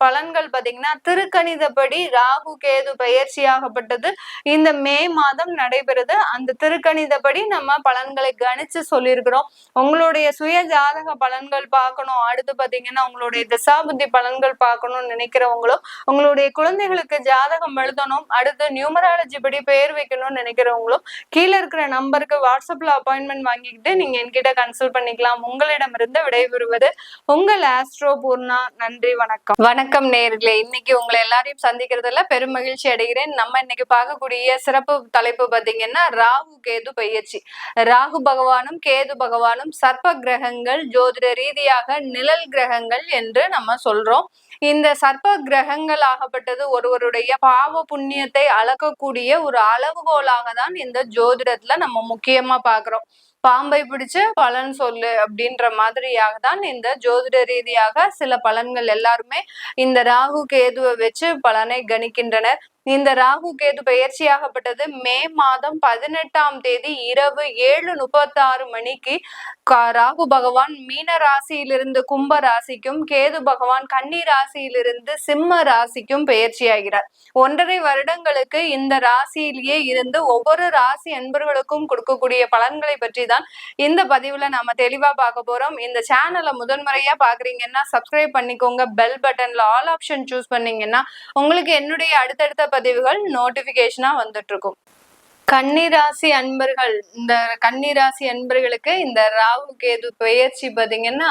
பலன்கள் பாத்தீங்கன்னா திருக்கணிதப்படி ராகு கேது பயிற்சியாகப்பட்டது இந்த மே மாதம் நடைபெறுது. அந்த திருக்கணிதப்படி நம்ம பலன்களை கணிச்சு சொல்லியிருக்கிறோம். உங்களுடைய சுய ஜாதக பலன்கள் பார்க்கணும், அடுத்து பாத்தீங்கன்னா உங்களுடைய திசாபுத்தி பலன்கள் பார்க்கணும்னு நினைக்கிறவங்களும், உங்களுடைய குழந்தைகளுக்கு ஜாதகம் எழுதணும், அடுத்து நியூமராலஜி படி பெயர் வைக்கணும்னு நினைக்கிறவங்களும் கீழே இருக்கிற நம்பருக்கு வாட்ஸ்அப்ல அப்பாயின்மெண்ட் வாங்கிக்கிட்டு நீங்க என்கிட்ட கன்சல்ட் பண்ணிக்கலாம். உங்களிடமிருந்து விடைபெறுவது உங்கள் ஆஸ்ட்ரோ பூர்ணா. நன்றி, வணக்கம். வணக்கம் நேயர்களே, இன்னைக்கு உங்களை எல்லாரையும் சந்திக்கிறதுல பெரும் மகிழ்ச்சி அடைகிறேன். நம்ம இன்னைக்கு பார்க்கக்கூடிய சிறப்பு தலைப்பு பாத்தீங்கன்னா ராகு கேது பயிற்சி. ராகு பகவானும் கேது பகவானும் சர்ப்ப கிரகங்கள், ஜோதிட ரீதியாக நிழல் கிரகங்கள் என்று நம்ம சொல்றோம். இந்த சர்ப்ப கிரகங்கள் ஆகப்பட்டது ஒருவருடைய பாவ புண்ணியத்தை அளக்கக்கூடிய ஒரு அளவுகோலாக தான் இந்த ஜோதிடத்துல நம்ம முக்கியமா பாக்குறோம். பாம்பை பிடிச்சு பலன் சொல்லு அப்படின்ற மாதிரியாக தான் இந்த ஜோதிட ரீதியாக சில பலன்கள் எல்லாருமே இந்த ராகு கேதுவை வச்சு பலனை கணிக்கின்றனர். இந்த ராகு கேது பயிற்சியாகப்பட்டது மே மாதம் 18ஆம் தேதி இரவு 7:36 மணிக்கு ராகு பகவான் மீன ராசியிலிருந்து கும்ப ராசிக்கும், கேது பகவான் கன்னி ராசியிலிருந்து சிம்ம ராசிக்கும் பயிற்சியாகிறார். 1.5 வருடங்களுக்கு இந்த ராசியிலேயே இருந்து ஒவ்வொரு ராசி அன்பர்களுக்கும் கொடுக்கக்கூடிய பலன்களை பற்றி தான் இந்த பதிவுல நாம தெளிவா பார்க்க போறோம். இந்த சேனலை முதன்முறையா பாக்குறீங்கன்னா சப்ஸ்கிரைப் பண்ணிக்கோங்க. பெல் பட்டன்ல ஆல் ஆப்ஷன் சூஸ் பண்ணீங்கன்னா உங்களுக்கு என்னுடைய அடுத்தடுத்த பதிவுகள் நோட்டிபிகேஷனா வந்துட்டு இருக்கும். கன்னிராசி அன்பர்கள், இந்த கன்னிராசி அன்பர்களுக்கு இந்த ராகு கேது பயிற்சி பாத்தீங்கன்னா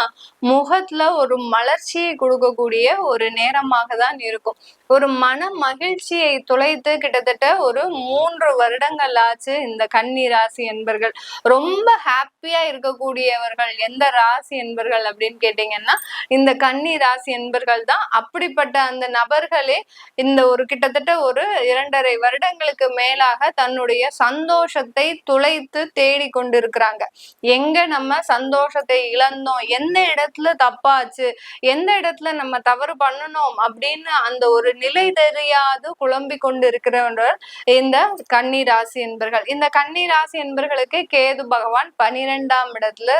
முகத்துல ஒரு மலர்ச்சியை கொடுக்கக்கூடிய ஒரு நேரமாக தான் இருக்கும். ஒரு மன மகிழ்ச்சியை துளைத்து கிட்டத்தட்ட ஒரு 3 வருடங்கள் ஆச்சு இந்த கன்னி ராசி என்பர்கள். ரொம்ப ஹாப்பியா இருக்கக்கூடியவர்கள் எந்த ராசி என்பர்கள் அப்படின்னு கேட்டீங்கன்னா இந்த கன்னி ராசி என்பர்கள் தான். அப்படிப்பட்ட அந்த நபர்களே இந்த ஒரு கிட்டத்தட்ட ஒரு 2.5 வருடங்களுக்கு மேலாக தன்னுடைய சந்தோஷத்தை துளைத்து தேடி கொண்டிருக்கிறாங்க. எங்க நம்ம சந்தோஷத்தை இழந்தோம், எந்த இடத்துல தப்பாச்சு, எந்த இடத்துல நம்ம தவறு பண்ணணும் அப்படின்னு அந்த ஒரு நிலை தெரியாது குழம்பி கொண்டு இருக்கிறவர்கள் இந்த கன்னி ராசி என்பர்கள். இந்த கன்னி ராசி என்பர்களுக்கு கேது பகவான் 12ஆம் இடத்துல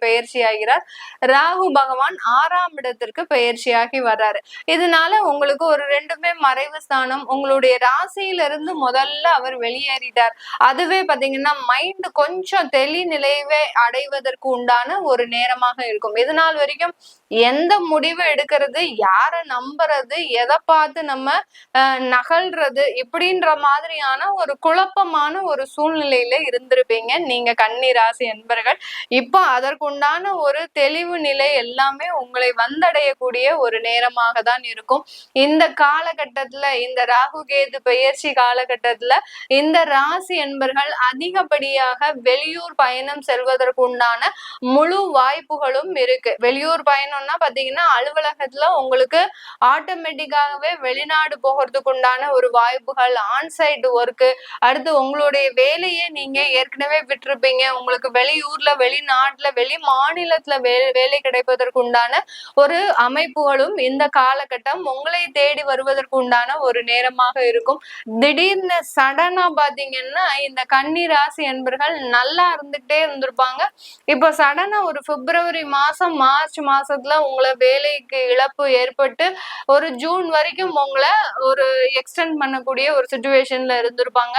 பயிற்சி ஆகிறார். ராகு பகவான் 6ஆம் இடத்திற்கு பயிற்சியாகி வர்றாரு. இதனால உங்களுக்கு ஒரு 2மே மறைவு ஸ்தானம். உங்களுடைய ராசியிலிருந்து முதல்ல அவர் வெளியேறிட்டார். அதுவே பாத்தீங்கன்னா மைண்ட் கொஞ்சம் தெளிநிலைவே அடைவதற்கு உண்டான ஒரு நேரமாக இருக்கும். இதனால் வரைக்கும் எந்த முடிவு எடுக்கிறது, யாரை நம்புறது, எதை பார்த்து நம்ம நகல்றது இப்படின்ற மாதிரியான ஒரு குழப்பமான ஒரு சூழ்நிலையில இருந்திருப்பீங்க நீங்க கன்னி ராசி என்பர்கள். இப்போ அதற்குண்டான ஒரு தெளிவு நிலை எல்லாமே உங்களை வந்தடையக்கூடிய ஒரு நேரமாக தான் இருக்கும். இந்த காலகட்டத்துல, இந்த ராகு கேது பயிற்சி காலகட்டத்துல இந்த ராசி என்பர்கள் அதிகப்படியாக வெளியூர் பயணம் செல்வதற்கு உண்டான முழு வாய்ப்புகளும் இருக்கு. வெளியூர் பயணம்னா பாத்தீங்கன்னா அலுவலகத்துல உங்களுக்கு ஆட்டோமேட்டிக்காகவே வெளிநாடு போகிறதுக்கு உண்டான ஒரு வாய்ப்புகள், ஆன்சைட் ஒர்க்கு, அடுத்து உங்களுடைய வேலையை நீங்க ஏற்கனவே விட்டிருப்பீங்க, உங்களுக்கு வெளியூர்ல, வெளிநாட்டுல, வெளி மாநிலத்துல வேலை கிடைப்பதற்கு உண்டான ஒரு அமைப்புகளும் இந்த காலகட்டம் உங்களை தேடி வருவதற்கு உண்டான ஒரு நேரமாக இருக்கும். திடீர்னு சடனா பாத்தீங்கன்னா இந்த கன்னி ராசி என்பர்கள் நல்லா இருந்துகிட்டே இருந்திருப்பாங்க. இப்போ சடனா ஒரு பிப்ரவரி மாசம், மார்ச் மாசத்துல உங்களை வேலைக்கு இழப்பு ஏற்பட்டு ஒரு ஜூன் வரைக்கும் உங்களை ஒரு எக்ஸ்டெண்ட் பண்ணக்கூடிய ஒரு சிச்சுவேஷன்ல இருந்திருப்பாங்க.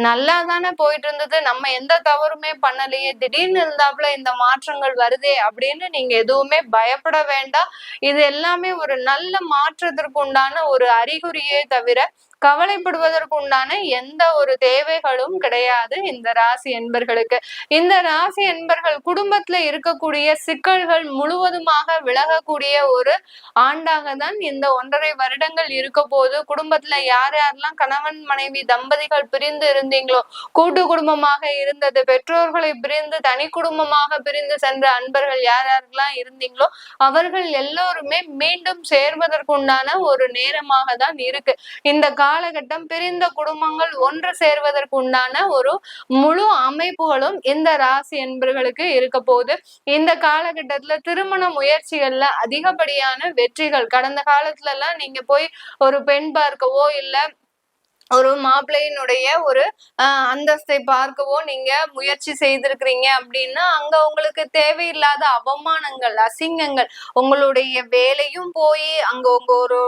நல்லா தானே போயிட்டு இருந்தது, நம்ம எந்த தவறுமே பண்ணலையே, திடீர்னு இருந்தாப்புல இந்த மாற்றங்கள் வருதே அப்படின்னு நீங்க எதுவுமே பயப்பட வேண்டாம். இது எல்லாமே ஒரு நல்ல மாற்றத்திற்கு உண்டான ஒரு அறிகுறியே தவிர கவலைப்படுவதற்கு உண்டான எந்த ஒரு தேவைகளும் கிடையாது இந்த ராசி என்பர்களுக்கு. இந்த ராசி என்பர்கள் குடும்பத்துல இருக்கக்கூடிய சிக்கல்கள் முழுவதுமாக விலகக்கூடிய ஒரு ஆண்டாக தான் இந்த 1.5 வருடங்கள் இருக்க போது. குடும்பத்துல யார் யாரெல்லாம் கணவன் மனைவி தம்பதிகள் பிரிந்து இருந்தீங்களோ, கூட்டு குடும்பமாக இருந்தது, பெற்றோர்களை பிரிந்து தனி குடும்பமாக பிரிந்து சென்ற அன்பர்கள் யார் யாரெல்லாம் இருந்தீங்களோ அவர்கள் எல்லோருமே மீண்டும் சேர்வதற்குண்டான ஒரு நேரமாக தான் இருக்கு. இந்த காலகட்டம் பிரிந்த குடும்பங்கள் ஒன்று சேர்வதற்கு உண்டான ஒரு முழு அமைப்புகளும் இந்த ராசி என்பர்களுக்கு இருக்க போகுது. இந்த காலகட்டத்துல திருமண முயற்சிகள்ல அதிகப்படியான வெற்றிகள், கடந்த காலத்துல எல்லாம் நீங்க போய் ஒரு பெண் பார்க்கவோ இல்ல ஒரு மாப்பிள்ளையினுடைய ஒரு அந்தஸ்தை பார்க்கவோ நீங்க முயற்சி செய்திருக்கிறீங்க அப்படின்னா அங்க உங்களுக்கு தேவையில்லாத அவமானங்கள், அசிங்கங்கள், உங்களுடைய வேலையும் போய் அங்க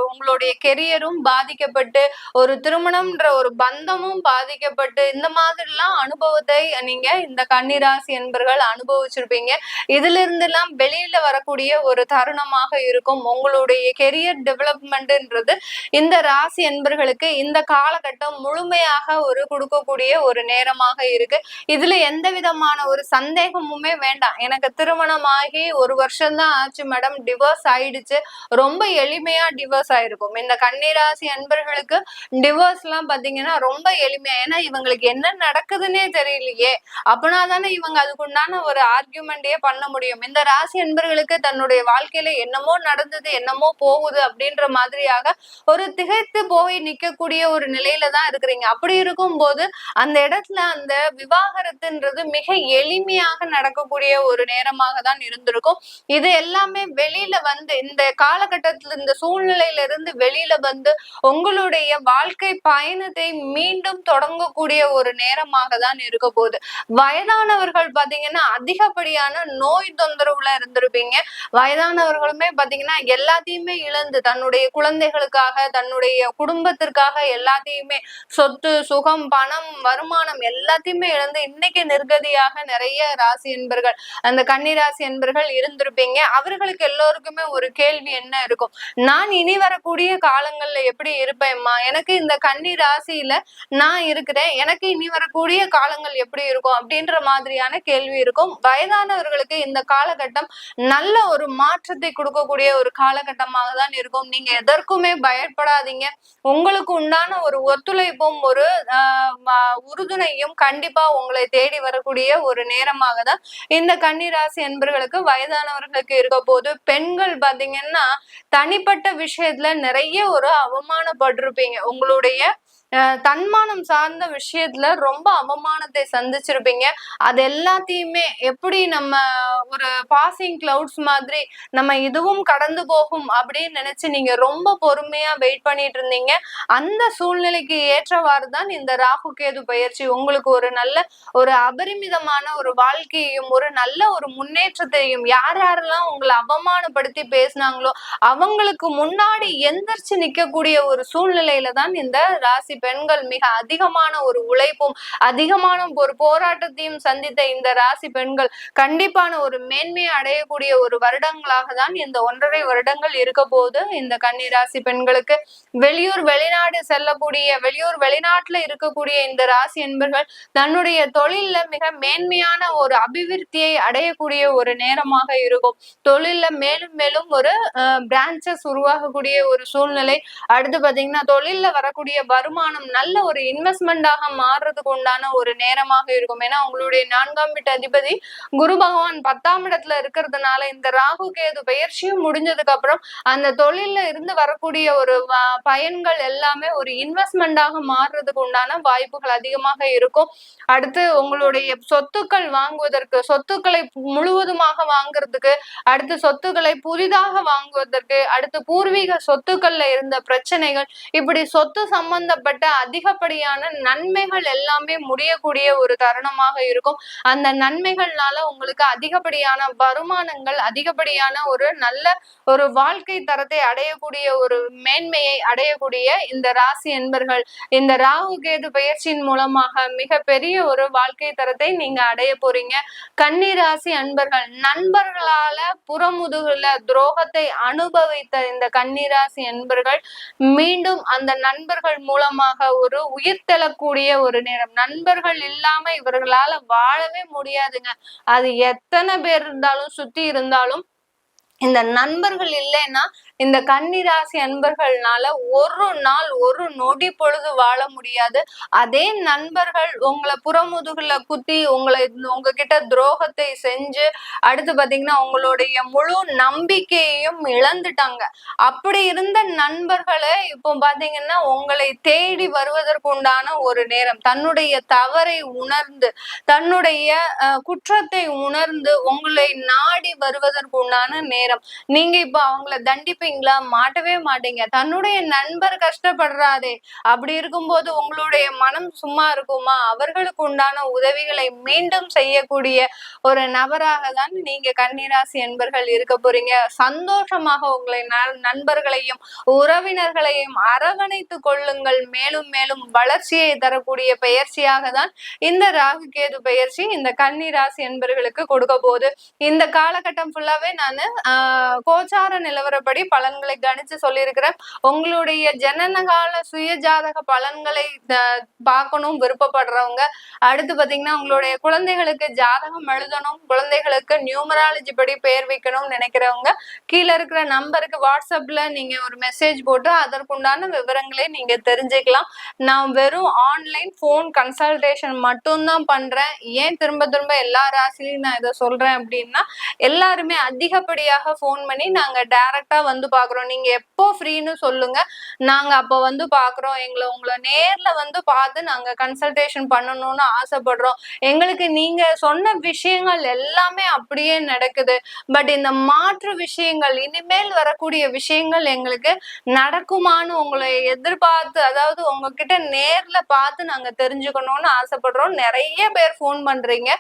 உங்களுடைய கெரியரும் பாதிக்கப்பட்டு, ஒரு திருமணம்ன்ற ஒரு பந்தமும் பாதிக்கப்பட்டு, இந்த மாதிரிலாம் அனுபவத்தை நீங்க இந்த கன்னிராசி என்பர்கள் அனுபவிச்சிருப்பீங்க. இதுல இருந்து எல்லாம் வெளியில வரக்கூடிய ஒரு தருணமாக இருக்கும். உங்களுடைய கெரியர் டெவலப்மெண்ட்ன்றது இந்த ராசி என்பர்களுக்கு இந்த காலகட்டம் முழுமையாக ஒரு கொடுக்கக்கூடிய ஒரு நேரமாக இருக்கு. இதுல எந்த விதமான ஒரு சந்தேகமுமே வேண்டாம். எனக்கு திருமணமாகி 1 வருஷம் தான் ஆச்சு மேடம், டிவோர்ஸ் ஆயிடுச்சு, ரொம்ப எளிமையா டிவோர்ஸ் ஆயிருக்கும். இந்த கன்னிராசி அன்பர்களுக்கு டிவோர்ஸ் எல்லாம் பாத்தீங்கன்னா ரொம்ப எளிமையா, ஏன்னா இவங்களுக்கு என்ன நடக்குதுன்னே தெரியலையே, அப்படின்னா தானே இவங்க அதுக்குண்டான ஒரு ஆர்கியூமெண்டே பண்ண முடியும். இந்த ராசி அன்பர்களுக்கு தன்னுடைய வாழ்க்கையில என்னமோ நடந்தது, என்னமோ போகுது அப்படின்ற மாதிரியாக ஒரு திகைத்து போய் நிக்கக்கூடிய ஒரு நிலையில தான் இருக்கிறீங்க. அப்படி இருக்கும் போது அந்த இடத்துல அந்த விவாகரத்துன்றது மிக எளிமையாக நடக்கக்கூடிய ஒரு நேரமாக தான் இருந்திருக்கும். இது எல்லாமே வெளியில வந்து இந்த காலகட்டத்துல இந்த சூழ்நிலையில இருந்து வெளியில வந்து உங்களுடைய வாழ்க்கை பயணத்தை மீண்டும் தொடங்கக்கூடிய ஒரு நேரமாக தான் இருக்க போகுது. வயதானவர்கள் பாத்தீங்கன்னா அதிகப்படியான நோய் தொந்தரவுல இருந்திருப்பீங்க. வயதானவர்களுமே பாத்தீங்கன்னா எல்லாத்தையுமே இழந்து தன்னுடைய குழந்தைகளுக்காக, தன்னுடைய குடும்பத்திற்காக எல்லாத்தையுமே, சொத்து, சுகம், பணம், வருமானம் எல்லாத்தையுமே இழந்து இன்னைக்கு நிர்கதியாக நிறைய ராசி என்பர்கள், அந்த கன்னிராசி என்பர்கள் இருந்திருப்பீங்க. அவர்களுக்கு எல்லோருக்குமே ஒரு கேள்வி என்ன இருக்கும், நான் இனி வரக்கூடிய காலங்கள்ல எப்படி இருப்பேன்மா, எனக்கு இந்த கன்னி ராசியில நான் இருக்கிறேன், எனக்கு இனி வரக்கூடிய காலங்கள் எப்படி இருக்கும் அப்படின்ற மாதிரியான கேள்வி இருக்கும். வயதானவர்களுக்கு இந்த காலகட்டம் நல்ல ஒரு மாற்றத்தை கொடுக்கக்கூடிய ஒரு காலகட்டமாக தான் இருக்கும். நீங்க எதற்குமே பயப்படாதீங்க. உங்களுக்கு உண்டான ஒரு ஒத்துழைப்பும் ஒரு உறுதுணையும் கண்டிப்பா உங்களை தேடி வரக்கூடிய ஒரு நேரமாக தான் இந்த கன்னிராசி என்பர்களுக்கு வயதானவர்களுக்கு இருக்க போது. பெண்கள் பாத்தீங்கன்னா தனிப்பட்ட விஷயத்துல நிறைய ஒரு அவமானப்பட்டிருப்பீங்க. உங்களுடைய தன்மானம் சார்ந்த விஷயத்துல ரொம்ப அவமானத்தை சந்திச்சிருப்பீங்க. அது எல்லாத்தையுமே எப்படி நம்ம ஒரு பாசிங் கிளவுட்ஸ் மாதிரி நம்ம இதுவும் கடந்து போகும் அப்படின்னு நினைச்சு நீங்க ரொம்ப பொறுமையா வெயிட் பண்ணிட்டு இருந்தீங்க. அந்த சூழ்நிலைக்கு ஏற்றவாறு தான் இந்த ராகு கேது பயிற்சி உங்களுக்கு ஒரு நல்ல ஒரு அபரிமிதமான ஒரு வாழ்க்கையையும் ஒரு நல்ல ஒரு முன்னேற்றத்தையும், யார் யாரெல்லாம் உங்களை அவமானப்படுத்தி பேசினாங்களோ அவங்களுக்கு முன்னாடி எந்திரிச்சு நிக்கக்கூடிய ஒரு சூழ்நிலையில தான் இந்த ராசி பெண்கள் மிக அதிகமான ஒரு உழைப்பும் அதிகமான ஒரு போராட்டத்தையும் சந்தித்த இந்த ராசி பெண்கள் கண்டிப்பான ஒரு மேன்மையை அடையக்கூடிய ஒரு வருடங்களாக தான் இந்த 1.5 வருடங்கள் இருக்க போது. இந்த கன்னி ராசி பெண்களுக்கு வெளியூர் வெளிநாடு செல்லக்கூடிய, வெளியூர் வெளிநாட்டுல இருக்கக்கூடிய இந்த ராசி என்பர்கள் தன்னுடைய தொழில்ல மிக மேன்மையான ஒரு அபிவிருத்தியை அடையக்கூடிய ஒரு நேரமாக இருக்கும். தொழில்ல மேலும் மேலும் ஒரு பிரான்சஸ் உருவாகக்கூடிய ஒரு சூழ்நிலை. அடுத்து பாத்தீங்கன்னா தொழில்ல வரக்கூடிய வருமானம் பகவானும் நல்ல ஒரு இன்வெஸ்ட்மெண்டாக மாறுறதுக்கு உண்டான ஒரு நேரமாக இருக்கும். ஏன்னா உங்களுடைய 4ஆம் வீட்டு அதிபதி குரு பகவான் 10ஆம் இடத்துல இருக்கிறதுனால இந்த ராகு கேது பெயர்ச்சியும் முடிஞ்சதுக்கு அப்புறம் அந்த தொழில்ல இருந்து வரக்கூடிய ஒரு பயன்கள் எல்லாமே ஒரு இன்வெஸ்ட்மெண்டாக மாறுறதுக்கு உண்டான வாய்ப்புகள் அதிகமாக இருக்கும். அடுத்து உங்களுடைய சொத்துக்கள் வாங்குவதற்கு, சொத்துக்களை முழுவதுமாக வாங்குறதுக்கு, அடுத்து சொத்துக்களை புதிதாக வாங்குவதற்கு, அடுத்து பூர்வீக சொத்துக்கள்ல இருந்த பிரச்சனைகள், இப்படி சொத்து சம்பந்தப்பட்ட அதிகப்படியான நன்மைகள் எல்லாமே முடியக்கூடிய ஒரு தருணமாக இருக்கும். அந்த நன்மைகள்னால உங்களுக்கு அதிகப்படியான வருமானங்கள், அதிகப்படியான ஒரு நல்ல ஒரு வாழ்க்கை தரத்தை அடையக்கூடிய ஒரு மேன்மையை அடையக்கூடிய இந்த ராசி என்பர்கள் இந்த ராகு கேது பெயர்ச்சியின் மூலமாக மிக பெரிய ஒரு வாழ்க்கை தரத்தை நீங்க அடைய போறீங்க. கன்னி ராசி அன்பர்கள், நண்பர்களால புறமுதுகுல துரோகத்தை அனுபவித்த இந்த கன்னிராசி அன்பர்கள் மீண்டும் அந்த நண்பர்கள் மூலமாக ஒரு உயிர் தெழக்கூடிய ஒரு நேரம். நண்பர்கள் இல்லாம இவர்களால வாழவே முடியாதுங்க. அது எத்தனை பேர் இருந்தாலும் சுத்தி இருந்தாலும் இந்த நண்பர்கள் இல்லைன்னா இந்த கன்னிராசி அன்பர்கள்னால ஒரு நாள் ஒரு நொடி பொழுது வாழ முடியாது. அதே நண்பர்கள் உங்களை புறமுதுகுல குத்தி உங்ககிட்ட துரோகத்தை செஞ்சு அடுத்து பாத்தீங்கன்னா உங்களுடைய முழு நம்பிக்கையையும் இழந்துட்டாங்க. அப்படி இருந்த நண்பர்களை இப்போ பாத்தீங்கன்னா உங்களை தேடி வருவதற்கு உண்டான ஒரு நேரம். தன்னுடைய தவறை உணர்ந்து, தன்னுடைய குற்றத்தை உணர்ந்து உங்களை நாடி வருவதற்கு உண்டான நேரம். நீங்க இப்ப அவங்கள தண்டிப்பீங்களா? மாட்டவே மாட்டீங்க. தன்னுடைய நண்பர் கஷ்டப்படுறாதே, அப்படி இருக்கும்போது உங்களுடைய மனம் சும்மா இருக்குமா? அவர்களுக்கு உண்டான உதவிகளை மீண்டும் செய்யக்கூடிய ஒரு நபராக தான் நீங்க கன்னிராசி என்பர்கள் இருக்க போறீங்க. சந்தோஷமாக உங்களை நண்பர்களையும் உறவினர்களையும் அரவணைத்து கொள்ளுங்கள். மேலும் மேலும் வளர்ச்சியை தரக்கூடிய பெயர்ச்சியாக தான் இந்த ராகு கேது பெயர்ச்சி இந்த கன்னிராசி என்பர்களுக்கு கொடுக்க போகுது. இந்த காலகட்டம் ஃபுல்லாவே நான் கோச்சார நிலவரப்படி பலன்களை கணிச்சு சொல்லியிருக்கிறேன். உங்களுடைய ஜனனகால சுய ஜாதக பலன்களை பார்க்கணும் விருப்பப்படுறவங்க, அடுத்து பாத்தீங்கன்னா உங்களுடைய குழந்தைகளுக்கு ஜாதகம் எழுதணும், குழந்தைகளுக்கு நியூமராலஜி படி பெயர் வைக்கணும்னு நினைக்கிறவங்க கீழே இருக்கிற நம்பருக்கு வாட்ஸ்அப்ல நீங்க ஒரு மெசேஜ் போட்டு அதற்குண்டான விவரங்களை நீங்க தெரிஞ்சுக்கலாம். நான் வெறும் ஆன்லைன் போன் கன்சல்டேஷன் மட்டும்தான் பண்றேன். ஏன் திரும்ப திரும்ப எல்லா ராசிலையும் நான் இதை சொல்றேன் அப்படின்னா, எல்லாருமே அதிகப்படியாக போன் பண்ணி நாங்க டைரக்டா வந்து பாக்குறோம், நீங்க எப்போ ஃப்ரீன்னு சொல்லுங்க, நாங்க அப்ப வந்து பாக்குறோம், உங்களை நேர்ல வந்து பார்த்து நாங்க கன்சல்டேஷன் பண்ணணும்னு ஆசைப்படுறோம். எங்களுக்கு நீங்க சொன்ன விஷயங்கள் எல்லாமே அப்படியே நடக்குது. பட் இந்த மாற்று விஷயங்கள், இனிமேல் வரக்கூடிய விஷயங்கள் எங்களுக்கு நடக்குமான்னு உங்களை எதிர்பார்த்து, அதாவது உங்ககிட்ட நேர்ல பார்த்து நாங்க தெரிஞ்சுக்கணும்னு ஆசைப்படுறோம். நிறைய பேர் போன் பண்றீங்க.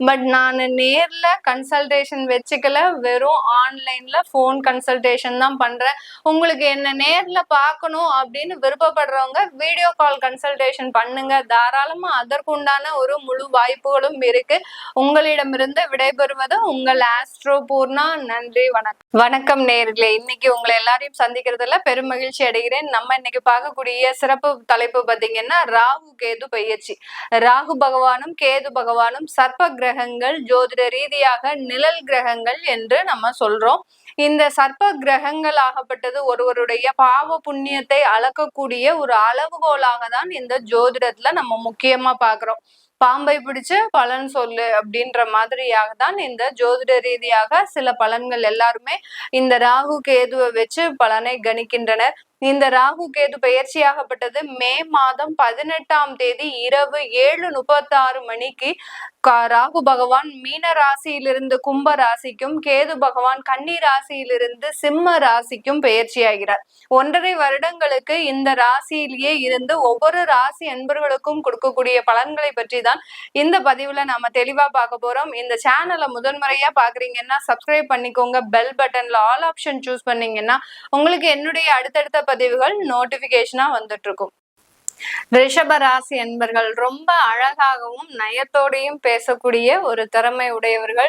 பட் நான் நேர்ல கன்சல்டேஷன் வச்சுக்கல, வெறும் ஆன்லைன்ல போன் கன்சல்டேஷன் தான் பண்றேன். உங்களுக்கு என்ன நேர்ல பார்க்கணும் அப்படின்னு விருப்பப்படுறவங்க வீடியோ கால் கன்சல்டேஷன் பண்ணுங்க தாராளமா. அதற்குண்டான ஒரு முழு வாய்ப்புகளும் இருக்கு. உங்களிடமிருந்து விடைபெறுவது உங்கள் ஆஸ்ட்ரோ பூர்ணா. நன்றி, வணக்கம். வணக்கம் நேர்களே, இன்னைக்கு உங்களை எல்லாரையும் சந்திக்கிறதுல பெரும் மகிழ்ச்சி அடைகிறேன். நம்ம இன்னைக்கு பார்க்கக்கூடிய சிறப்பு தலைப்பு பாத்தீங்கன்னா ராகு கேது பெயர்ச்சி. ராகு பகவானும் கேது பகவானும் சர்ப்ப கிரகங்கள், ஜோதிட ரீதியாக நிழல் கிரகங்கள் என்று நம்ம சொல்றோம். இந்த சர்ப்ப கிரகங்கள் ஆகப்பட்டது ஒருவருடைய பாவ புண்ணியத்தை அளக்கக்கூடிய ஒரு அளவுகோலாக தான் இந்த ஜோதிடத்துல நம்ம முக்கியமா பாக்குறோம். பாம்பை பிடிச்சு பலன் சொல்லு அப்படின்ற மாதிரியாக தான் இந்த ஜோதிட ரீதியாக சில பலன்கள் எல்லாருமே இந்த ராகு கேதுவை வச்சு பலனை கணிக்கின்றனர். இந்த ராகு கேது பெயர்ச்சியாகப்பட்டது மே மாதம் 18ஆம் தேதி இரவு 7:36 மணிக்கு ராகு பகவான் மீன ராசியிலிருந்து கும்ப ராசிக்கும், கேது பகவான் கன்னி ராசியிலிருந்து சிம்ம ராசிக்கும் பெயர்ச்சியாகிறார். 1.5 வருடங்களுக்கு இந்த ராசியிலேயே இருந்து ஒவ்வொரு ராசி அன்பர்களுக்கும் கொடுக்கக்கூடிய பலன்களை பற்றி தான் இந்த பதிவுல நாம தெளிவா பார்க்க போறோம். இந்த சேனலை முதன்முறையா பாக்குறீங்கன்னா சப்ஸ்கிரைப் பண்ணிக்கோங்க. பெல் பட்டன்ல ஆல் ஆப்ஷன் சூஸ் பண்ணீங்கன்னா உங்களுக்கு என்னுடைய அடுத்தடுத்த பதிவுகள் நோட்டிபிகேஷனா வந்துட்டு இருக்கும். ரிஷப ராசி என்பர்கள் ரொம்ப அழகாகவும் நயத்தோடையும் பேசக்கூடிய ஒரு திறமை உடையவர்கள்.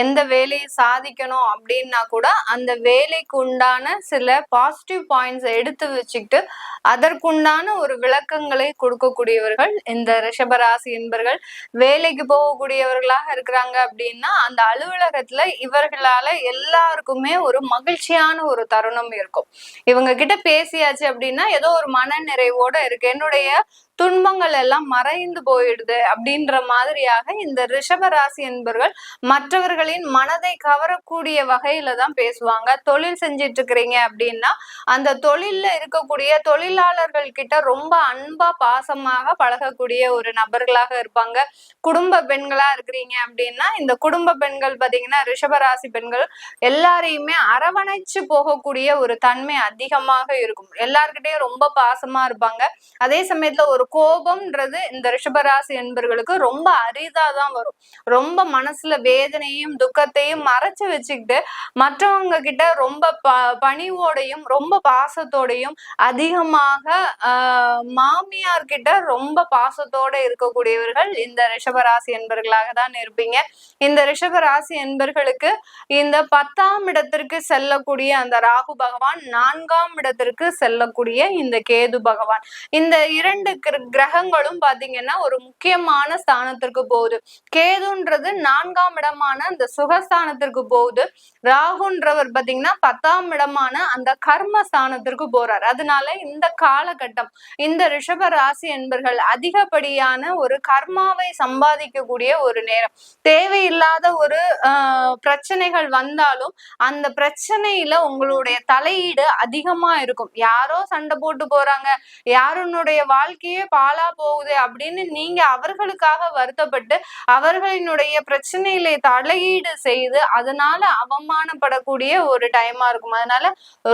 எந்த வேலையை சாதிக்கணும் அப்படின்னா கூட அந்த வேலைக்கு உண்டான சில பாசிட்டிவ் பாயிண்ட்ஸ் எடுத்து வச்சுக்கிட்டு அதற்குண்டான ஒரு விளக்கங்களை கொடுக்கக்கூடியவர்கள் இந்த ரிஷபராசி என்பர்கள். வேலைக்கு போகக்கூடியவர்களாக இருக்கிறாங்க அப்படின்னா அந்த அலுவலகத்துல இவர்களால எல்லாருக்குமே ஒரு மகிழ்ச்சியான ஒரு தருணம் இருக்கும். இவங்க கிட்ட பேசியாச்சு அப்படின்னா ஏதோ ஒரு மன நிறைவோட இருக்கு, என்னுடைய உங்களுடைய துன்பங்கள் எல்லாம் மறைந்து போயிடுது அப்படின்ற மாதிரியாக இந்த ரிஷபராசி என்பர்கள் மற்றவர்களின் மனதை கவரக்கூடிய வகையில தான் பேசுவாங்க. தொழில் செஞ்சிட்டு இருக்கிறீங்க அப்படின்னா அந்த தொழில்ல இருக்கக்கூடிய தொழிலாளர்கள் கிட்ட ரொம்ப அன்பா பாசமாக பழகக்கூடிய ஒரு நபர்களாக இருப்பாங்க. குடும்ப பெண்களா இருக்கிறீங்க அப்படின்னா இந்த குடும்ப பெண்கள் பாத்தீங்கன்னா ரிஷபராசி பெண்கள் எல்லாரையுமே அரவணைச்சு போகக்கூடிய ஒரு தன்மை அதிகமாக இருக்கும். எல்லார்கிட்டையும் ரொம்ப பாசமா இருப்பாங்க. அதே சமயத்துல ஒரு கோபம்ன்றது இந்த ரிஷபராசி என்பர்களுக்கு ரொம்ப அரிதாதான் வரும். ரொம்ப மனசுல வேதனையும் துக்கத்தையும் மறைச்சு வச்சுக்கிட்டு மற்றவங்க கிட்ட ரொம்ப பணிவோடையும் ரொம்ப பாசத்தோடையும் அதிகமாக மாமியார் கிட்ட ரொம்ப பாசத்தோட இருக்கக்கூடியவர்கள் இந்த ரிஷபராசி என்பர்களாக தான் இருப்பீங்க. இந்த ரிஷபராசி என்பர்களுக்கு இந்த 10ஆம் இடத்திற்கு செல்லக்கூடிய அந்த ராகு பகவான், 4ஆம் இடத்திற்கு செல்லக்கூடிய இந்த கேது பகவான், இந்த 2 கிரகங்களும் பாத்தீங்கன்னா ஒரு முக்கியமான ஸ்தானத்திற்கு போகுது. கேதுன்றது 4ஆம் இடமான அந்த சுகஸ்தானத்திற்கு போகுது. ராகுன்றவர் பாத்தீங்கன்னா 10ஆம் இடமான அந்த கர்ம ஸ்தானத்திற்கு போறார். அதனால இந்த காலகட்டம் இந்த ரிஷப ராசி என்பர்கள் அதிகப்படியான ஒரு கர்மாவை சம்பாதிக்கக்கூடிய ஒரு நேரம். தேவையில்லாத ஒரு பிரச்சனைகள் வந்தாலும் அந்த பிரச்சனையில உங்களுடைய தலையீடு அதிகமா இருக்கும். யாரோ சண்டை போட்டு போறாங்க, யாருனுடைய வாழ்க்கையே பாழா போகுது அப்படின்னு நீங்க அவர்களுக்காக வருத்தப்பட்டு அவர்களினுடைய பிரச்சனையில தலையீடு செய்து அதனால அவமானப்படக்கூடிய ஒரு டைமா இருக்கும். அதனால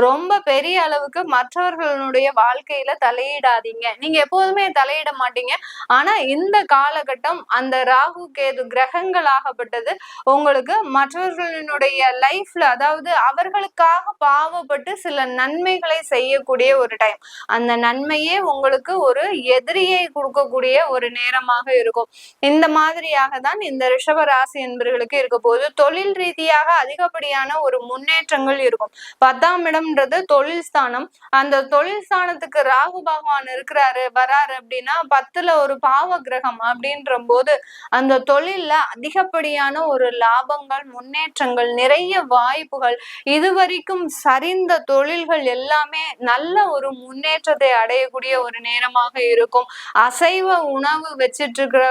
ரொம்ப பெரிய அளவுக்கு மற்றவர்களுடைய வாழ்க்கையில தலையிடாதீங்க. நீங்க எப்போதுமே தலையிட மாட்டீங்க. ஆனா இந்த காலகட்டம் அந்த ராகு கேது கிரகங்கள் ஆகப்பட்டது உங்களுக்கு மற்றவர்களினுடைய லைஃப்ல, அதாவது அவர்களுக்காக பாவப்பட்டு சில நன்மைகளை செய்யக்கூடிய ஒரு டைம். அந்த நன்மையே உங்களுக்கு ஒரு எதிரியை கொடுக்கக்கூடிய ஒரு நேரமாக இருக்கும். இந்த மாதிரியாக தான் இந்த ரிஷப ராசி என்பவர்களுக்கு இருக்க போது. தொழில் ரீதியாக அதிகப்படியான ஒரு முன்னேற்றங்கள் இருக்கும். 10ஆம் இடம்ன்றது தொழில் ஸ்தானம். அந்த தொழில் ஸ்தானத்துக்கு ராகு பகவான் இருக்கிறாரு வராரு அப்படின்னா 10ல ஒரு பாவ கிரகம் அப்படின்ற போது அந்த தொழில்ல அதிகப்படியான ஒரு லாபங்கள், முன்னேற்றங்கள், நிறைய வாய்ப்புகள், இதுவரைக்கும் சரிந்த தொழில்கள் எல்லாமே நல்ல ஒரு முன்னேற்றத்தை அடையக்கூடிய ஒரு நேரமாக இருக்கும். அசைவ உணவு வச்சிட்டு இருக்கிற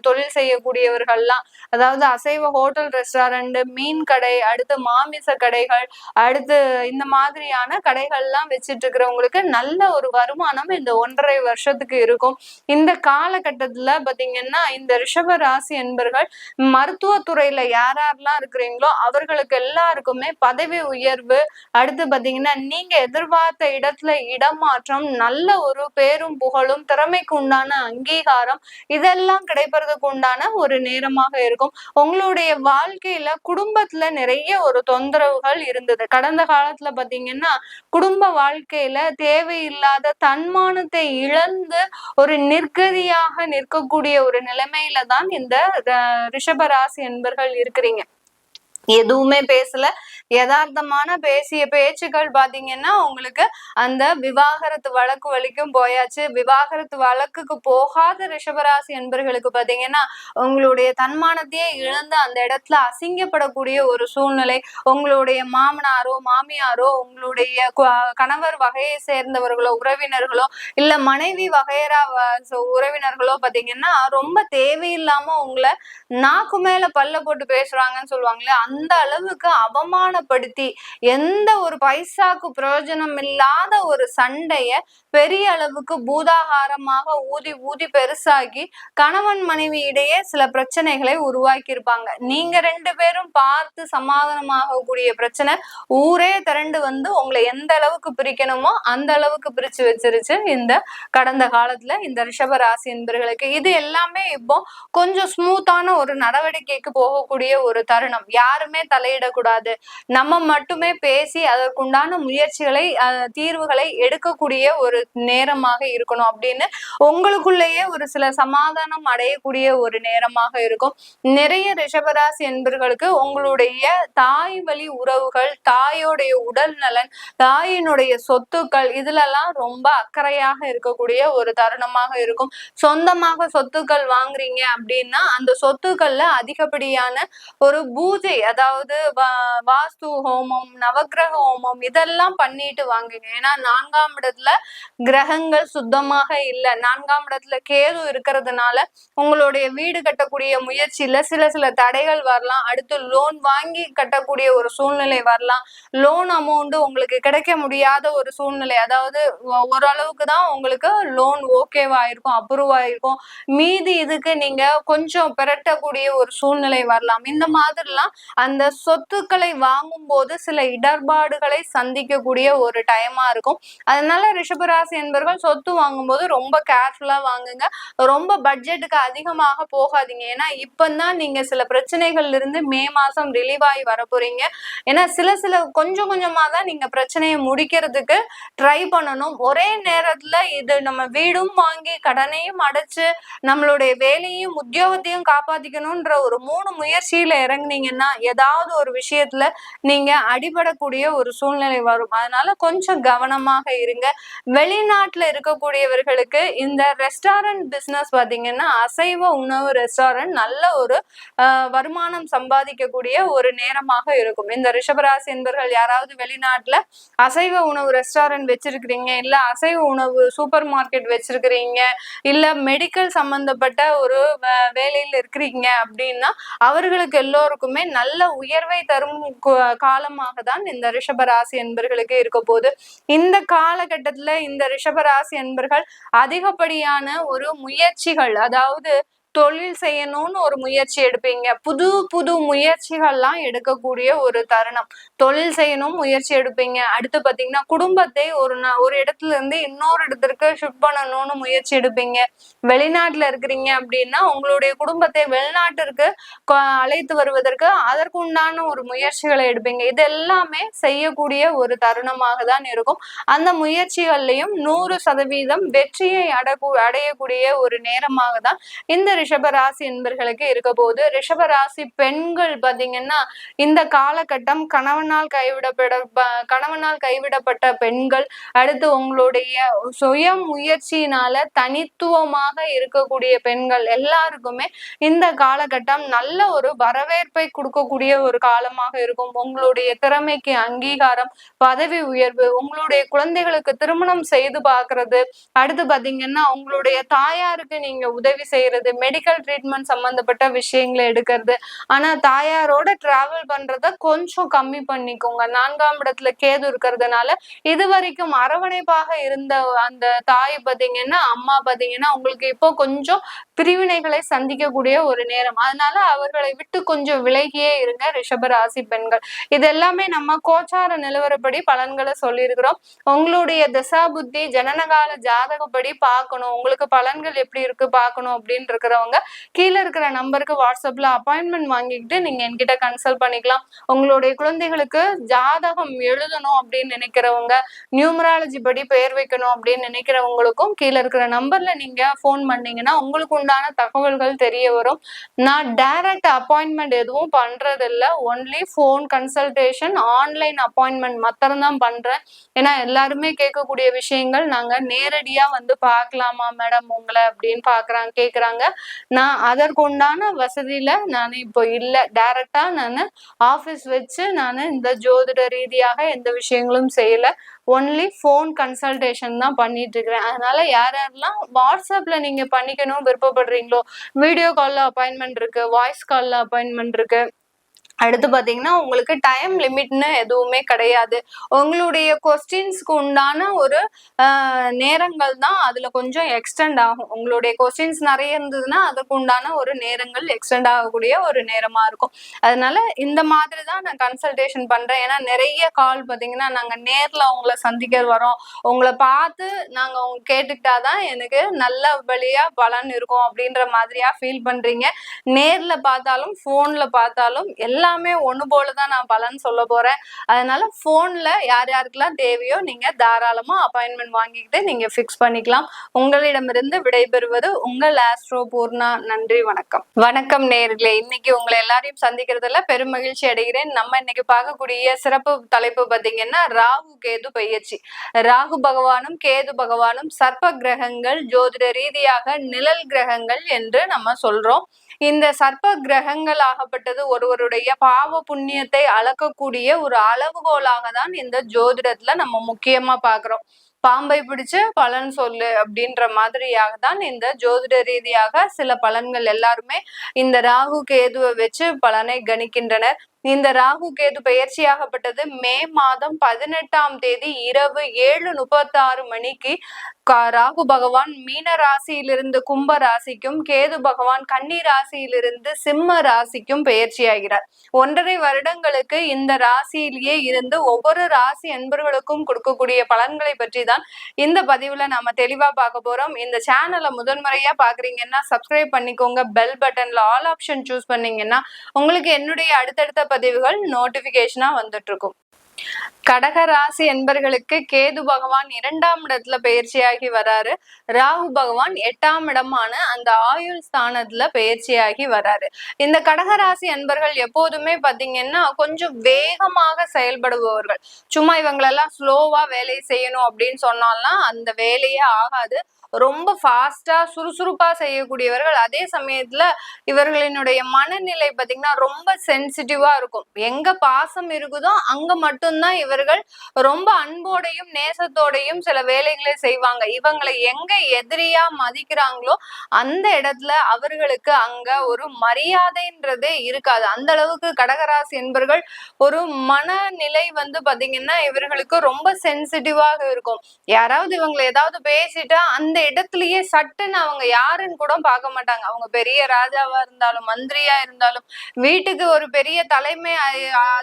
தொழில் செய்யக்கூடியவர்கள்லாம், அதாவது அசைவ ஹோட்டல், ரெஸ்டாரண்ட், மீன் கடை, அடுத்து மாமிச கடைகள், அடுத்து இந்த மாதிரியான கடைகள்லாம் வச்சிட்டு இருக்கிறவங்களுக்கு நல்ல ஒரு வருமானம் இந்த 1.5 வருஷத்துக்கு இருக்கும். இந்த காலகட்டத்துல பாத்தீங்கன்னா இந்த ரிஷப ராசி என்பர்கள் மருத்துவத்துறையில யாரெல்லாம் இருக்கிறீங்களோ அவர்களுக்கு எல்லாருக்குமே பதவி உயர்வு, அடுத்து பாத்தீங்கன்னா நீங்க எதிர்பார்த்த இடத்துல இடமாற்றம், நல்ல ஒரு பேரும் புகழும், திறமைக்கு உண்டான அங்கீகாரம், இதெல்லாம் கிடைப்பதற்கு உண்டான ஒரு நேரமாக இருக்கும். உங்களுடைய வாழ்க்கையில குடும்பத்துல நிறைய ஒரு தொந்தரவுகள் இருந்தது. கடந்த காலத்துல பாத்தீங்கன்னா குடும்ப வாழ்க்கையில தேவையில்லாத தன்மானத்தை இழந்து ஒரு நிர்கதியாக நிற்கக்கூடிய ஒரு நிலைமையில தான் இந்த ரிஷபராசி என்பர்கள் இருக்கிறீங்க. எதுவுமே பேசல, யதார்த்தமான பேசிய பேச்சுக்கள் பாத்தீங்கன்னா உங்களுக்கு அந்த விவாகரத்து வழக்கு வரைக்கும் போயாச்சு. விவாகரத்து வழக்குக்கு போகாத ரிஷபராசி என்பர்களுக்கு பாத்தீங்கன்னா உங்களுடைய தன்மானத்தையே இழந்து அந்த இடத்துல அசிங்கப்படக்கூடிய ஒரு சூழ்நிலை. உங்களுடைய மாமனாரோ மாமியாரோ, உங்களுடைய கணவர் வகையை சேர்ந்தவர்களோ உறவினர்களோ, இல்ல மனைவி வகையரா உறவினர்களோ பாத்தீங்கன்னா ரொம்ப தேவையில்லாம உங்களை நாக்கு மேல பல்ல போட்டு பேசுறாங்கன்னு சொல்லுவாங்களே, அந்த அளவுக்கு அவமானப்படுத்தி எந்த ஒரு பைசாக்கு பிரயோஜனம் இல்லாத ஒரு சண்டைய பெரிய அளவுக்கு பூதாகாரமாக ஊதி ஊதி பெருசாகி கணவன் மனைவி இடையே சில பிரச்சனைகளை உருவாக்கி இருப்பாங்க. நீங்க 2 பேரும் பார்த்து சமாதானமாக கூடிய பிரச்சனை ஊரே திரண்டு வந்து உங்களை எந்த அளவுக்கு பிரிக்கணுமோ அந்த அளவுக்கு பிரிச்சு வச்சிருச்சு இந்த கடந்த காலத்துல இந்த ரிஷப ராசி என்பர்களுக்கு. இது எல்லாமே இப்போ கொஞ்சம் ஸ்மூத்தான ஒரு நடவடிக்கைக்கு போகக்கூடிய ஒரு தருணம். யாருமே தலையிடக்கூடாது, நம்ம மட்டுமே பேசி அதற்குண்டான முயற்சிகளை தீர்வுகளை எடுக்கக்கூடிய ஒரு நேரமாக இருக்கணும் அப்படின்னு உங்களுக்குள்ளேயே ஒரு சில சமாதானம் அடையக்கூடிய ஒரு நேரமாக இருக்கும். நிறைய ரிஷபராசி என்பர்களுக்கு உங்களுடைய தாய் வழி உறவுகள், தாயோடைய உடல் நலன், தாயினுடைய சொத்துக்கள், இதுலெல்லாம் ரொம்ப அக்கறையாக இருக்கக்கூடிய ஒரு தருணமாக இருக்கும். சொந்தமாக சொத்துக்கள் வாங்குறீங்க அப்படின்னா அந்த சொத்துக்கள்ல அதிகப்படியான ஒரு பூஜை, அதாவது வாஸ்து ஹோமம், நவக்கிரக ஹோமம் இதெல்லாம் பண்ணிட்டு வாங்குங்க. ஏன்னா 4ஆம் இடத்துல கிரகங்கள் சுத்தமாக இல்லை, 4ஆம் இடத்துல கேது இருக்கிறதுனால உங்களுடைய வீடு கட்டக்கூடிய முயற்சியில சில தடைகள் வரலாம். அடுத்து லோன் வாங்கி கட்டக்கூடிய ஒரு சூழ்நிலை வரலாம். லோன் அமௌண்ட் உங்களுக்கு கிடைக்க முடியாத ஒரு சூழ்நிலை, அதாவது ஓரளவுக்கு தான் உங்களுக்கு லோன் ஓகேவா இருக்கும், அப்ரூவ் ஆயிருக்கும், மீதி இதுக்கு நீங்க கொஞ்சம் பெரட்டக்கூடிய ஒரு சூழ்நிலை வரலாம். இந்த மாதிரிலாம் அந்த சொத்துக்களை வாங்கும் போது சில இடர்பாடுகளை சந்திக்கக்கூடிய ஒரு டைமா இருக்கும். அதனால ரிஷபராசி என்பவர்கள் சொத்து வாங்கும்போது ரொம்ப கேர்ஃபுல்லா வாங்குங்க. ரொம்ப பட்ஜெட்டுக்கு அதிகமாக போகாதீங்க. ஏன்னா இப்பதான் நீங்க சில பிரச்சனைகள்ல இருந்து மே மாசம் ரிலீவ் ஆகி வர போறீங்க. ஏன்னா சில கொஞ்சம் கொஞ்சமா தான் நீங்க பிரச்சனையை முடிக்கிறதுக்கு ட்ரை பண்ணணும். ஒரே நேரத்துல இது நம்ம வீடும் வாங்கி கடனையும் அடைச்சு நம்மளுடைய வேலையும் உத்தியோகத்தையும் காப்பாத்திக்கணும்ன்ற ஒரு 3 முயற்சியில இறங்குனீங்கன்னா ஏதாவது ஒரு விஷயத்துல நீங்க அடிபடக்கூடிய ஒரு சூழ்நிலை வரும். அதனால கொஞ்சம் கவனமாக இருங்க. வெளிநாட்டுல இருக்கக்கூடியவர்களுக்கு இந்த ரெஸ்டாரண்ட் பிசினஸ் பாத்தீங்கன்னா, அசைவ உணவு ரெஸ்டாரண்ட் நல்ல ஒரு வருமானம் சம்பாதிக்கக்கூடிய ஒரு நேரமாக இருக்கும். இந்த ரிஷபராசி என்பவர்கள் யாராவது வெளிநாட்டுல அசைவ உணவு ரெஸ்டாரண்ட் வச்சிருக்கிறீங்க, இல்ல அசைவ உணவு சூப்பர் மார்க்கெட் வச்சிருக்கிறீங்க, இல்ல மெடிக்கல் சம்பந்தப்பட்ட ஒரு வேலையில இருக்கிறீங்க அப்படின்னா அவர்களுக்கு எல்லோருக்குமே நல்ல உயர்வை தரும் காலமாக தான் இந்த ரிஷபராசி என்பர்களுக்கு இருக்க போது. இந்த காலகட்டத்துல இந்த ரிஷபராசி என்பர்கள் அதிகப்படியான ஒரு முயற்சிகள், அதாவது தொழில் செய்யணும்னு ஒரு முயற்சி எடுப்பீங்க. புது முயற்சிகள்லாம் எடுக்கக்கூடிய ஒரு தருணம். தொழில் செய்யணும் முயற்சி எடுப்பீங்க. அடுத்து பாத்தீங்கன்னா குடும்பத்தை ஒரு இடத்துல இருந்து இன்னொரு இடத்திற்கு ஷிஃப்ட் பண்ணணும்னு முயற்சி எடுப்பீங்க. வெளிநாட்டுல இருக்கிறீங்க அப்படின்னா உங்களுடைய குடும்பத்தை வெளிநாட்டிற்கு அழைத்து வருவதற்கு அதற்குண்டான ஒரு முயற்சிகளை எடுப்பீங்க. இது எல்லாமே செய்யக்கூடிய ஒரு தருணமாக தான் இருக்கும். அந்த முயற்சிகள்லையும் 100% வெற்றியை அடையக்கூடிய ஒரு நேரமாக தான் இந்த ரிஷபராசி என்பர்களுக்கு இருக்க போது. ரிஷபராசி பெண்கள் பாத்தீங்கன்னா இந்த காலகட்டம் கணவனால் கைவிடப்பட்ட பெண்கள், அடுத்து உங்களுடைய சுய முயற்சியினால தனித்துவமாக இருக்கக்கூடிய பெண்கள் எல்லாருக்குமே இந்த காலகட்டம் நல்ல ஒரு வரவேற்பை கொடுக்கக்கூடிய ஒரு காலமாக இருக்கும். உங்களுடைய திறமைக்கு அங்கீகாரம், பதவி உயர்வு, உங்களுடைய குழந்தைகளுக்கு திருமணம் செய்து பார்க்கறது, அடுத்து பாத்தீங்கன்னா உங்களுடைய தாயாருக்கு நீங்க உதவி செய்யறது, மெடிக்கல் ட்ரீட்மெண்ட் சம்பந்தப்பட்ட விஷயங்களை எடுக்கிறது. ஆனா தாயாரோட டிராவல் பண்றத கொஞ்சம் கம்மி பண்ணிக்கோங்க. 4ஆம் இடத்துல கேது இருக்கிறதுனால இது வரைக்கும் அரவணைப்பாக இருந்த அந்த தாய் பாத்தீங்கன்னா, அம்மா பாத்தீங்கன்னா உங்களுக்கு இப்போ கொஞ்சம் பிரிவினைகளை சந்திக்கக்கூடிய ஒரு நேரம். அதனால அவர்களை விட்டு கொஞ்சம் விலகியே இருங்க ரிஷபராசி பெண்கள். இது எல்லாமே நம்ம கோச்சார நிலவரப்படி பலன்களை சொல்லியிருக்கிறோம். உங்களுடைய தசா புத்தி ஜனனகால ஜாதகப்படி பார்க்கணும், உங்களுக்கு பலன்கள் எப்படி இருக்கு பார்க்கணும் அப்படின்னு இருக்கிறவங்க கீழே இருக்கிற நம்பருக்கு வாட்ஸ்அப்ல அப்பாயின்மெண்ட் வாங்கிக்கிட்டு நீங்க என்கிட்ட கன்சல்ட் பண்ணிக்கலாம். உங்களுடைய குழந்தைகளுக்கு ஜாதகம் எழுதணும் அப்படின்னு நினைக்கிறவங்க, நியூமராலஜி படி பெயர் வைக்கணும் அப்படின்னு நினைக்கிறவங்களுக்கும் கீழே இருக்கிற நம்பர்ல நீங்க போன் பண்ணீங்கன்னா உங்களுக்கு உண்டான தகவல்கள் தெரிய வரும். நான் டைரக்ட் அப்பாயின்மெண்ட் எதுவும் பண்றது இல்ல, only phone consultation, online appointment மாத்திரம் தான் பண்றேன். ஏன்னா எல்லாருமே கேட்கக்கூடிய விஷயங்கள் நாங்க நேரடியா வந்து பார்க்கலாமா மேடம் உங்களை அப்படின்னு கேக்குறாங்க. நான் அதற்குண்டான வசதியில நான் இப்போ இல்ல, டைரக்டா நான் ஆபீஸ் வச்சு நான் இந்த ஜோதிட ரீதியாக எந்த விஷயங்களும் செய்யல, ஒன்லி போன் கன்சல்டேஷன் தான் பண்ணிட்டு இருக்கிறேன். அதனால யாரெல்லாம் வாட்ஸ்அப்ல நீங்க பண்ணிக்கணும் விருப்பப்படுறீங்களோ, வீடியோ கால்ல அப்பாயின்மெண்ட் இருக்கு, வாய்ஸ் கால்ல அப்பாயின்மெண்ட் இருக்கு. அடுத்து பாத்தீங்கன்னா உங்களுக்கு டைம் லிமிட்னு எதுவுமே கிடையாது. உங்களுடைய கொஸ்டின்ஸ்க்கு உண்டான ஒரு நேரங்கள் தான் அதுல கொஞ்சம் எக்ஸ்டெண்ட் ஆகும். உங்களுடைய கொஸ்டின்ஸ் நிறைய இருந்ததுன்னா அதுக்கு உண்டான ஒரு நேரங்கள் எக்ஸ்டெண்ட் ஆகக்கூடிய ஒரு நேரமா இருக்கும். அதனால இந்த மாதிரி தான் நான் கன்சல்டேஷன் பண்றேன். ஏன்னா நிறைய கால் பாத்தீங்கன்னா நாங்க நேர்ல உங்களை சந்திக்க வரோம், உங்களை பார்த்து நாங்க அவங்க கேட்டுக்கிட்டாதான் எனக்கு நல்லபடியா பலன் இருக்கும் அப்படின்ற மாதிரியா ஃபீல் பண்றீங்க. நேர்ல பார்த்தாலும் போன்ல பார்த்தாலும் எல்லாமே ஒண்ணு போலதான் நான் பலன் சொல்ல போறேன். அதனால போன்ல யார் யாருக்கெல்லாம் தேவையோ நீங்க தாராளமா அப்பாயின்மெண்ட் வாங்கிக்கிட்டு நீங்க பிக்ஸ் பண்ணிக்கலாம். உங்களிடமிருந்து விடைபெறுவது உங்கள் ஆஸ்ட்ரோ பூர்ணா. நன்றி, வணக்கம். வணக்கம் நேயர்களே, இன்னைக்கு உங்களை எல்லாரையும் சந்திக்கிறதுல பெரும் மகிழ்ச்சி அடைகிறேன். நம்ம இன்னைக்கு பார்க்கக்கூடிய சிறப்பு தலைப்பு பாத்தீங்கன்னா ராகு கேது பயிற்சி. ராகு பகவானும் கேது பகவானும் சர்ப்ப கிரகங்கள், ஜோதிட ரீதியாக நிழல் கிரகங்கள் என்று நம்ம சொல்றோம். இந்த சர்ப்ப கிரகங்கள் ஆகப்பட்டது ஒருவருடைய பாவ புண்ணியத்தை அளக்கக்கூடிய ஒரு அளவுகோலாக தான் இந்த ஜோதிடத்துல நம்ம முக்கியமா பாக்குறோம். பாம்பை பிடிச்சு பலன் சொல்லு அப்படின்ற மாதிரியாக தான் இந்த ஜோதிட ரீதியாக சில பலன்கள் எல்லாருமே இந்த ராகு கேதுவை வச்சு பலனை கணிக்கின்றனர். இந்த ராகு கேது பயிற்சியாகப்பட்டது மே மாதம் 18ஆம் தேதி இரவு 7:36 மணிக்கு ராகு பகவான் மீன ராசியிலிருந்து கும்ப ராசிக்கும், கேது பகவான் கன்னி ராசியிலிருந்து சிம்ம ராசிக்கும் பயிற்சியாகிறார். 1.5 வருடங்களுக்கு இந்த ராசியிலேயே இருந்து ஒவ்வொரு ராசி அன்பர்களுக்கும் கொடுக்கக்கூடிய பலன்களை பற்றி தான் இந்த பதிவுல நாம தெளிவா பார்க்க போறோம். இந்த சேனலை முதன்முறையா பாக்குறீங்கன்னா சப்ஸ்கிரைப் பண்ணிக்கோங்க. பெல் பட்டன்ல ஆல் ஆப்ஷன் சூஸ் பண்ணீங்கன்னா உங்களுக்கு என்னுடைய அடுத்தடுத்த பதிவுகள் நோட்டிபிகேஷனா வந்துட்டு இருக்கும். கடக ராசி என்பர்களுக்கு கேது பகவான் 2ஆம் இடத்துல பயிற்சியாகி வராரு. ராகு பகவான் 8ஆம் இடமான அந்த ஆயுள் ஸ்தானத்துல பயிற்சியாகி வராரு. இந்த கடக ராசி அன்பர்கள் எப்போதுமே பாத்தீங்கன்னா கொஞ்சம் வேகமாக செயல்படுபவர்கள். சும்மா இவங்களெல்லாம் ஸ்லோவா வேலை செய்யணும் அப்படின்னு சொன்னாலாம் அந்த வேலையே ஆகாது. ரொம்ப ஃபாஸ்டா சுறுசுறுப்பா செய்யக்கூடியவர்கள். அதே சமயத்துல இவர்களினுடைய மனநிலை பாத்தீங்கன்னா ரொம்ப சென்சிட்டிவா இருக்கும். எங்க பாசம் இருக்குதோ அங்க மட்டும்தான் இவர்கள் ரொம்ப அன்போடையும் நேசத்தோடையும் சில வேலைகளை செய்வாங்க. இவங்களை எங்க எதிரியா மதிக்கிறாங்களோ அந்த இடத்துல அவர்களுக்கு அங்க ஒரு மரியாதைன்றதே இருக்காது. அந்த அளவுக்கு கடகராசி என்பர்கள் ஒரு மனநிலை பாத்தீங்கன்னா இவர்களுக்கு ரொம்ப சென்சிட்டிவாக இருக்கும். யாராவது இவங்களை ஏதாவது பேசிட்டா அந்த இடத்துலயே சட்டுன்னு அவங்க யாருன்னு கூட பார்க்க மாட்டாங்க. அவங்க பெரிய ராஜாவா இருந்தாலும் மந்திரியா இருந்தாலும் வீட்டுக்கு ஒரு பெரிய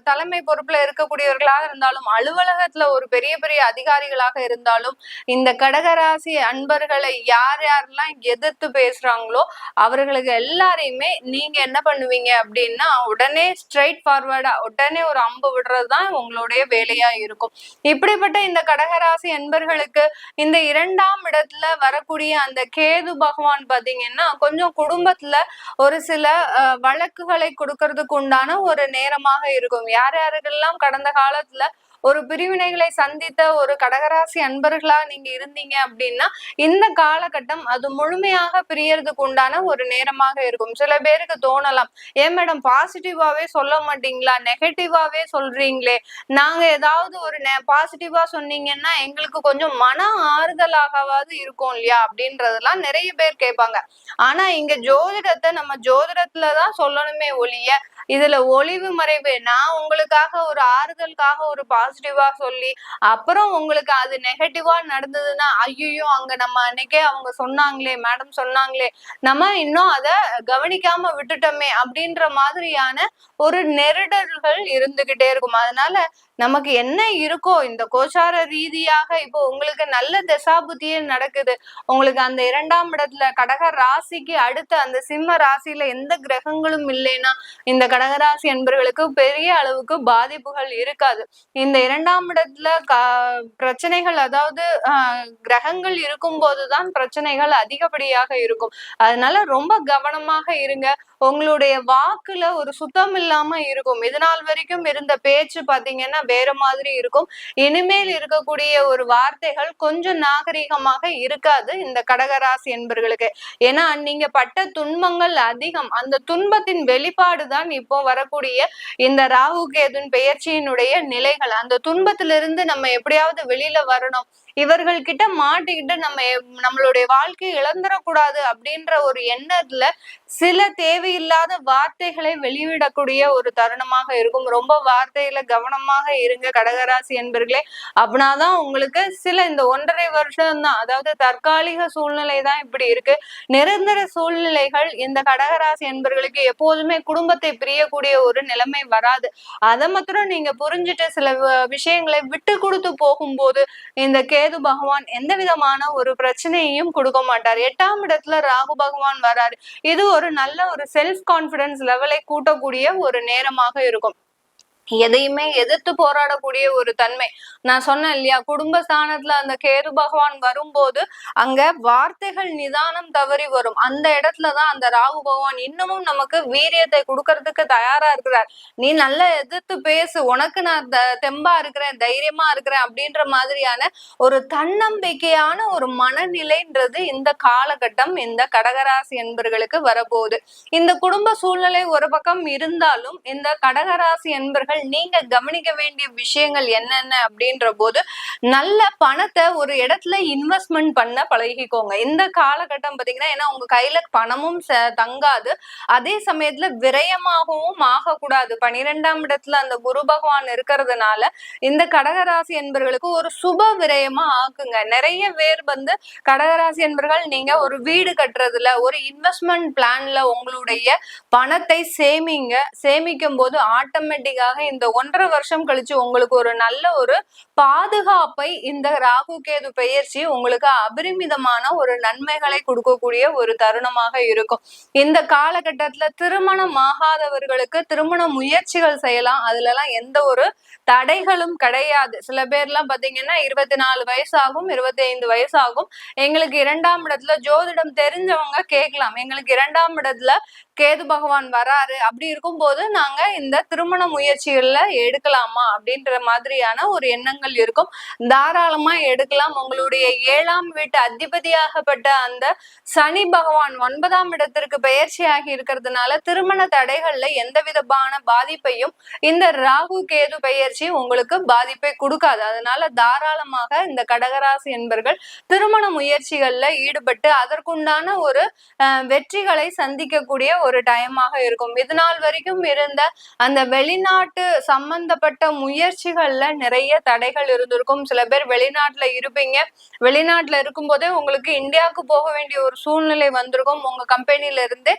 தலைமை பொறுப்புல இருக்கக்கூடியவர்களாக இருந்தாலும் அலுவலகத்துல ஒரு பெரிய பெரிய அதிகாரிகளாக இருந்தாலும் இந்த கடகராசி அன்பர்களை யாரெல்லாம் எதிர்த்து பேசுறாங்களோ அவர்களுக்கு எல்லாரையுமே நீங்க என்ன பண்ணுவீங்க அப்படின்னா உடனே ஸ்ட்ரைட் ஃபார்வர்டா உடனே ஒரு அம்பு விடுறதுதான் உங்களுடைய வேலையா இருக்கும். இப்படிப்பட்ட இந்த கடகராசி அன்பர்களுக்கு இந்த 2ஆம் இடத்துல வரக்கூடிய அந்த கேது பகவான் பாத்தீங்கன்னா கொஞ்சம் குடும்பத்துல ஒரு சில வழக்குகளை கொடுக்கறதுக்கு உண்டான ஒரு நேரமாக இருக்கும். யார் யாருக்கெல்லாம் கடந்த காலத்துல ஒரு பிரிவினைகளை சந்தித்த ஒரு கடகராசி அன்பர்களா நீங்க இருந்தீங்க அப்படின்னா இந்த காலகட்டம் அது முழுமையாக பிரியறதுக்கு உண்டான ஒரு நேரமாக இருக்கும். சில பேருக்கு தோணலாம், ஏன் மேடம் பாசிட்டிவாவே சொல்ல மாட்டீங்களா, நெகட்டிவாவே சொல்றீங்களே, நாங்க ஏதாவது ஒரு பாசிட்டிவா சொன்னீங்கன்னா எங்களுக்கு கொஞ்சம் மன ஆறுதலாகவாது இருக்கும் இல்லையா அப்படின்றதெல்லாம் நிறைய பேர் கேட்பாங்க. ஆனா இங்க ஜோதிடத்தை நம்ம ஜோதிடத்துலதான் சொல்லணுமே ஒழிய இதுல ஒளிவு மறைவு நான் உங்களுக்காக ஒரு ஆறுதலுக்காக ஒரு பாசிட்டிவா சொல்லி அப்புறம் உங்களுக்கு அது நெகட்டிவா நடந்ததுன்னா ஐயோ அங்க நம்ம அன்னைக்கே அவங்க சொன்னாங்களே மேடம் சொன்னாங்களே நம்ம இன்னும் அத கவனிக்காம விட்டுட்டோமே அப்படின்ற மாதிரியான ஒரு நெருடல்கள் இருந்துகிட்டே இருக்கும். அதனால நமக்கு என்ன இருக்கோ இந்த கோச்சார ரீதியாக இப்போ உங்களுக்கு நல்ல தசாபுத்தியே நடக்குது. உங்களுக்கு அந்த 2ஆம் இடத்துல கடக ராசிக்கு அடுத்த அந்த சிம்ம ராசியில எந்த கிரகங்களும் இல்லைன்னா இந்த கடகராசி என்பவர்களுக்கு பெரிய அளவுக்கு பாதிப்புகள் இருக்காது. இந்த 2ஆம் இடத்துல பிரச்சனைகள் அதாவது கிரகங்கள் இருக்கும் போதுதான் பிரச்சனைகள் அதிகப்படியாக இருக்கும். அதனால ரொம்ப கவனமாக இருங்க. உங்களுடைய வாக்குல ஒரு சுத்தம் இல்லாம இருக்கும். இது நாள் வரைக்கும் இருந்த பேச்சு பாத்தீங்கன்னா வேற மாதிரி இருக்கும். இனிமேல் இருக்கக்கூடிய ஒரு வார்த்தைகள் கொஞ்சம் நாகரிகமாக இருக்காது இந்த கடகராசி என்பர்களுக்கு. ஏன்னா நீங்க பட்ட துன்பங்கள் அதிகம். அந்த துன்பத்தின் வெளிப்பாடுதான் இப்போ வரக்கூடிய இந்த ராகு கேதுன் பெயர்ச்சியினுடைய நிலைகள். அந்த துன்பத்திலிருந்து நம்ம எப்படியாவது வெளியில வரணும், இவர்கள் கிட்ட மாட்டிக்கிட்டு நம்மளுடைய வாழ்க்கையை இழந்துடக்கூடாது அப்படின்ற ஒரு எண்ணத்துல சில தேவையில்லாத வார்த்தைகளை வெளியிடக்கூடிய ஒரு தருணமாக இருக்கும். ரொம்ப வார்த்தையில கவனமாக இருங்க கடகராசி என்பர்களே. அப்படின்னாதான் உங்களுக்கு சில இந்த 1.5 வருஷம் தான், அதாவது தற்காலிக சூழ்நிலை தான் இப்படி இருக்கு. நிரந்தர சூழ்நிலைகள் இந்த கடகராசி என்பர்களுக்கு எப்போதுமே குடும்பத்தை பிரியக்கூடிய ஒரு நிலைமை வராது. அதை மாத்திரம் நீங்க புரிஞ்சுட்டு சில விஷயங்களை விட்டு கொடுத்து போகும்போது இந்த கேது பகவான் எந்த விதமான ஒரு பிரச்சனையையும் கொடுக்க மாட்டார். 8ஆம் இடத்துல ராகு பகவான் வராரு. இது ஒரு நல்ல ஒரு செல்ஃப் கான்பிடன்ஸ் லெவலை கூட்டக்கூடிய ஒரு நேரமாக இருக்கும். எதையுமே எதிர்த்து போராடக்கூடிய ஒரு தன்மை. நான் சொன்னேன் இல்லையா, குடும்பஸ்தானத்துல அந்த கேது பகவான் வரும்போது அங்க வார்த்தைகள் நிதானம் தவறி வரும். அந்த இடத்துலதான் அந்த ராகு பகவான் இன்னமும் நமக்கு வீரியத்தை கொடுக்கறதுக்கு தயாரா இருக்கிறார். நீ நல்லா எதிர்த்து பேசு, உனக்கு நான் தெம்பா இருக்கிறேன், தைரியமா இருக்கிறேன் அப்படின்ற மாதிரியான ஒரு தன்னம்பிக்கையான ஒரு மனநிலைன்றது இந்த காலகட்டம் இந்த கடகராசி என்பர்களுக்கு வரப்போகுது. இந்த குடும்ப சூழ்நிலை ஒரு பக்கம் இருந்தாலும் இந்த கடகராசி என்பர்கள் நீங்க கவனிக்க வேண்டிய விஷயங்கள் என்னென்ன அப்படின்ற போது, நல்ல பணத்தை ஒரு இடத்துல இன்வெஸ்ட்மெண்ட் பண்ண பழகிக்கோங்க இந்த காலகட்டம் பாத்தீங்கன்னா. ஏன்னா உங்க கையில பணமும் தங்காது, அதே சமயத்துல விரயமாகவும் ஆகக்கூடாது. 12ஆம் இடத்துல அந்த குரு பகவான் இருக்கிறதுனால இந்த கடகராசி என்பர்களுக்கு ஒரு சுப விரயமா ஆக்குங்க. நிறைய பேர் கடகராசி என்பர்கள் நீங்க ஒரு வீடு கட்டுறதுல ஒரு இன்வெஸ்ட்மெண்ட் பிளான்ல உங்களுடைய பணத்தை சேமிங்க. சேமிக்கும் போது ஆட்டோமேட்டிக்காக இந்த 1.5 வருஷம் கழிச்சு உங்களுக்கு ஒரு நல்ல ஒரு பாதுகாப்பை இந்த ராகு கேது பெயர்ச்சி உங்களுக்கு அபரிமிதமான ஒரு நன்மைகளை கொடுக்கக்கூடிய ஒரு தருணமாக இருக்கும். இந்த காலகட்டத்துல திருமணம் ஆகாதவர்களுக்கு திருமண முயற்சிகள் செய்யலாம். அதுல எல்லாம் எந்த ஒரு தடைகளும் கிடையாது. சில பேர்லாம் பாத்தீங்கன்னா 24 வயசாகும், 25 வயசாகும், எங்களுக்கு 2ஆம் இடத்துல ஜோதிடம் தெரிஞ்சவங்க கேட்கலாம், எங்களுக்கு 2ஆம் இடத்துல கேது பகவான் வராரு, அப்படி இருக்கும்போது நாங்க இந்த திருமண முயற்சிகள்ல எடுக்கலாமா அப்படின்ற மாதிரியான ஒரு எண்ணங்கள் இருக்கும். தாராளமா எடுக்கலாம். உங்களுடைய 7ஆம் வீட்டு அதிபதியாகப்பட்ட அந்த சனி பகவான் 9ஆம் இடத்திற்கு பெயர்ச்சியாகி இருக்கிறதுனால திருமண தடைகள்ல எந்த விதமான பாதிப்பையும் இந்த ராகு கேது பெயர்ச்சி உங்களுக்கு பாதிப்பை கொடுக்காது. அதனால தாராளமாக இந்த கடகராசி என்பர்கள் திருமண முயற்சிகள்ல ஈடுபட்டு அதற்குண்டான ஒரு வெற்றிகளை சந்திக்கக்கூடிய ஒரு டைமாக இருக்கும். இது நாள் வரைக்கும் இருந்த அந்த வெளிநாட்டு சம்பந்தப்பட்ட முயற்சிகள்ல நிறைய தடைகள் இருந்திருக்கும். சில பேர் வெளிநாட்டுல இருப்பீங்க, வெளிநாட்டுல இருக்கும் போதே உங்களுக்கு இந்தியாவுக்கு போக வேண்டிய ஒரு சூழ்நிலை வந்திருக்கும். உங்க கம்பெனில இருந்து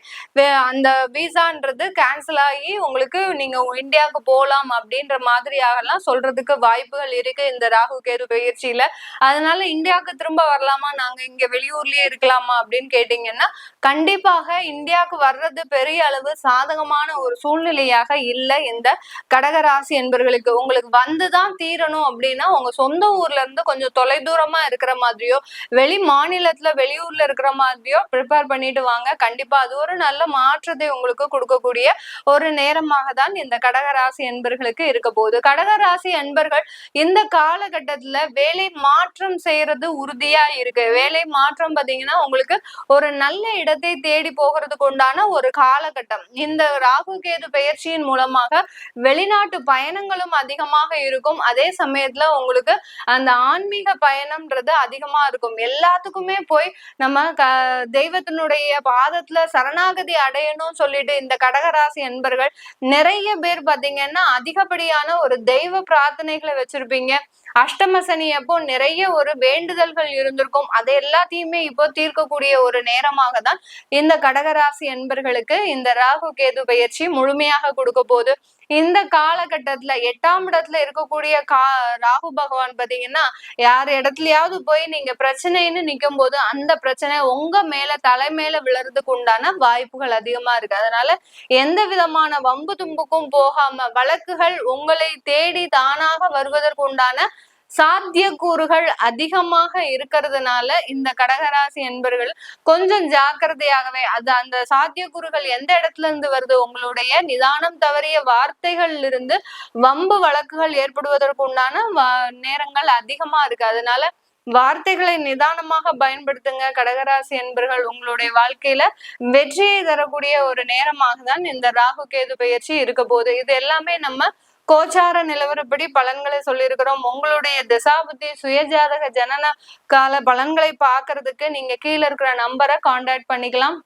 அந்த விசான்றது கேன்சல் ஆகி உங்களுக்கு நீங்க இந்தியாவுக்கு போகலாம் அப்படின்ற மாதிரியாகலாம் சொல்றதுக்கு வாய்ப்புகள் இருக்கு இந்த ராகு கேது பயிற்சியில. அதனால இந்தியாவுக்கு திரும்ப வரலாமா, நாங்க இங்க வெளியூர்லயே இருக்கலாமா அப்படின்னு கேட்டீங்கன்னா, கண்டிப்பாக இந்தியாவுக்கு வர்றது பெரிய அளவு சாதகமான ஒரு சூழ்நிலையாக இல்லை இந்த கடகராசி என்பர்களுக்கு. உங்களுக்கு வந்துதான் தீரணும் அப்படின்னா உங்க சொந்த ஊர்ல இருந்து கொஞ்சம் தொலைதூரமா இருக்கிற மாதிரியோ வெளி மாநிலத்துல வெளியூர்ல இருக்கிற மாதிரியோ ப்ரிப்பேர் பண்ணிட்டு வாங்க. கண்டிப்பா அது ஒரு நல்ல மாற்றத்தை உங்களுக்கு கொடுக்கக்கூடிய ஒரு நேரமாக தான் இந்த கடகராசி என்பர்களுக்கு இருக்க போகுது. கடகராசி என்பர்கள் இந்த காலகட்டத்துல வேலை மாற்றம் செய்யறது உறுதியா இருக்கு. வேலை மாற்றம் பாத்தீங்கன்னா உங்களுக்கு ஒரு நல்ல இடத்தை தேடி போகிறதுக்கு உண்டான ஒரு காலகட்டம். இந்த ராகு கேது பெயர்ச்சியின் மூலமாக வெளிநாட்டு பயணங்களும் அதிகமாக இருக்கும். அதே சமயத்துல உங்களுக்கு அந்த ஆன்மீக பயணம்ன்றது அதிகமா இருக்கும். எல்லாத்துக்குமே போய் நம்ம தெய்வத்தினுடைய பாதத்துல சரணாகதி அடையணும்னு சொல்லிட்டு இந்த கடகராசி என்பர்கள் நிறைய பேர் பாத்தீங்கன்னா அதிகப்படியான ஒரு தெய்வ பிரார்த்தனைகளை வச்சிருப்பீங்க. அஷ்டம சனி அப்போ நிறைய ஒரு வேண்டுதல்கள் இருந்திருக்கும். அது எல்லாத்தையுமே இப்போ தீர்க்கக்கூடிய ஒரு நேரமாக தான் இந்த கடகராசி என்பர்களுக்கு இந்த ராகு கேது பயிற்சி முழுமையாக கொடுக்க போகுது. இந்த காலகட்டத்துல 8ஆம் இடத்துல இருக்கக்கூடிய ராகு பகவான் பாத்தீங்கன்னா யார் இடத்துலயாவது போய் நீங்க பிரச்சனைன்னு நிக்கும் போது அந்த பிரச்சனை உங்க மேல தலைமையில விழறதுக்கு உண்டான வாய்ப்புகள் அதிகமா இருக்கு. அதனால எந்த விதமான வம்பு தும்புக்கும் போகாம வழக்குகள் உங்களை தேடி தானாக வருவதற்கு உண்டான சாத்தியக்கூறுகள் அதிகமாக இருக்கிறதுனால இந்த கடகராசி என்பர்கள் கொஞ்சம் ஜாக்கிரதையாகவே அந்த சாத்தியக்கூறுகள் எந்த இடத்துல இருந்து வருது, உங்களுடைய நிதானம் தவறிய வார்த்தைகள் இருந்து வம்பு வழக்குகள் ஏற்படுவதற்கு உண்டான நேரங்கள் அதிகமா இருக்கு. அதனால வார்த்தைகளை நிதானமாக பயன்படுத்துங்க. கடகராசி என்பர்கள் உங்களுடைய வாழ்க்கையில வெற்றியை தரக்கூடிய ஒரு நேரமாக தான் இந்த ராகு கேது பயிற்சி இருக்க போகுது. இது எல்லாமே நம்ம கோச்சார நிலவரப்படி பலன்களை சொல்லியிருக்கிறோம். உங்களுடைய திசாபுத்தி சுயஜாதக ஜனன கால பலன்களை பாக்குறதுக்கு நீங்க கீழே இருக்கிற நம்பரை கான்டாக்ட் பண்ணிக்கலாம்.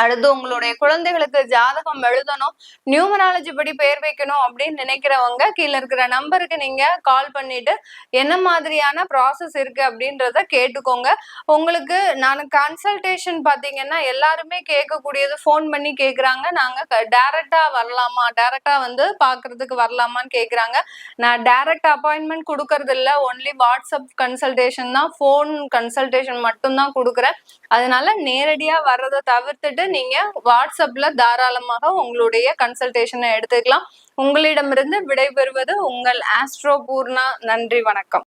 அடுத்து உங்களுடைய குழந்தைகளுக்கு ஜாதகம் எழுதணும், நியூமராலஜி படி பெயர் வைக்கணும் அப்படின்னு நினைக்கிறவங்க கீழே இருக்கிற நம்பருக்கு நீங்க கால் பண்ணிட்டு என்ன மாதிரியான ப்ராசஸ் இருக்கு அப்படின்றத கேட்டுக்கோங்க. உங்களுக்கு நான் கன்சல்டேஷன் பாத்தீங்கன்னா எல்லாருமே கேட்கக்கூடியது ஃபோன் பண்ணி கேக்குறாங்க, நாங்க டைரக்டா வரலாமா, டைரக்டா பாக்குறதுக்கு வரலாமான்னு கேக்குறாங்க. நான் டைரக்ட் அப்பாயின்மெண்ட் கொடுக்கறது இல்ல, ஒன்லி வாட்ஸ்அப் கன்சல்டேஷன் தான், ஃபோன் கன்சல்டேஷன் மட்டும் தான் கொடுக்குறேன். அதனால நேரடியா வர்றதை தவிர்த்துட்டு நீங்க வாட்ஸ்அப்ல தாராளமாக உங்களுடைய கன்சல்டேஷனை எடுத்துக்கலாம். உங்களிடமிருந்து விடைபெறுவது உங்கள் ஆஸ்ட்ரோ பூர்ணா. நன்றி, வணக்கம்.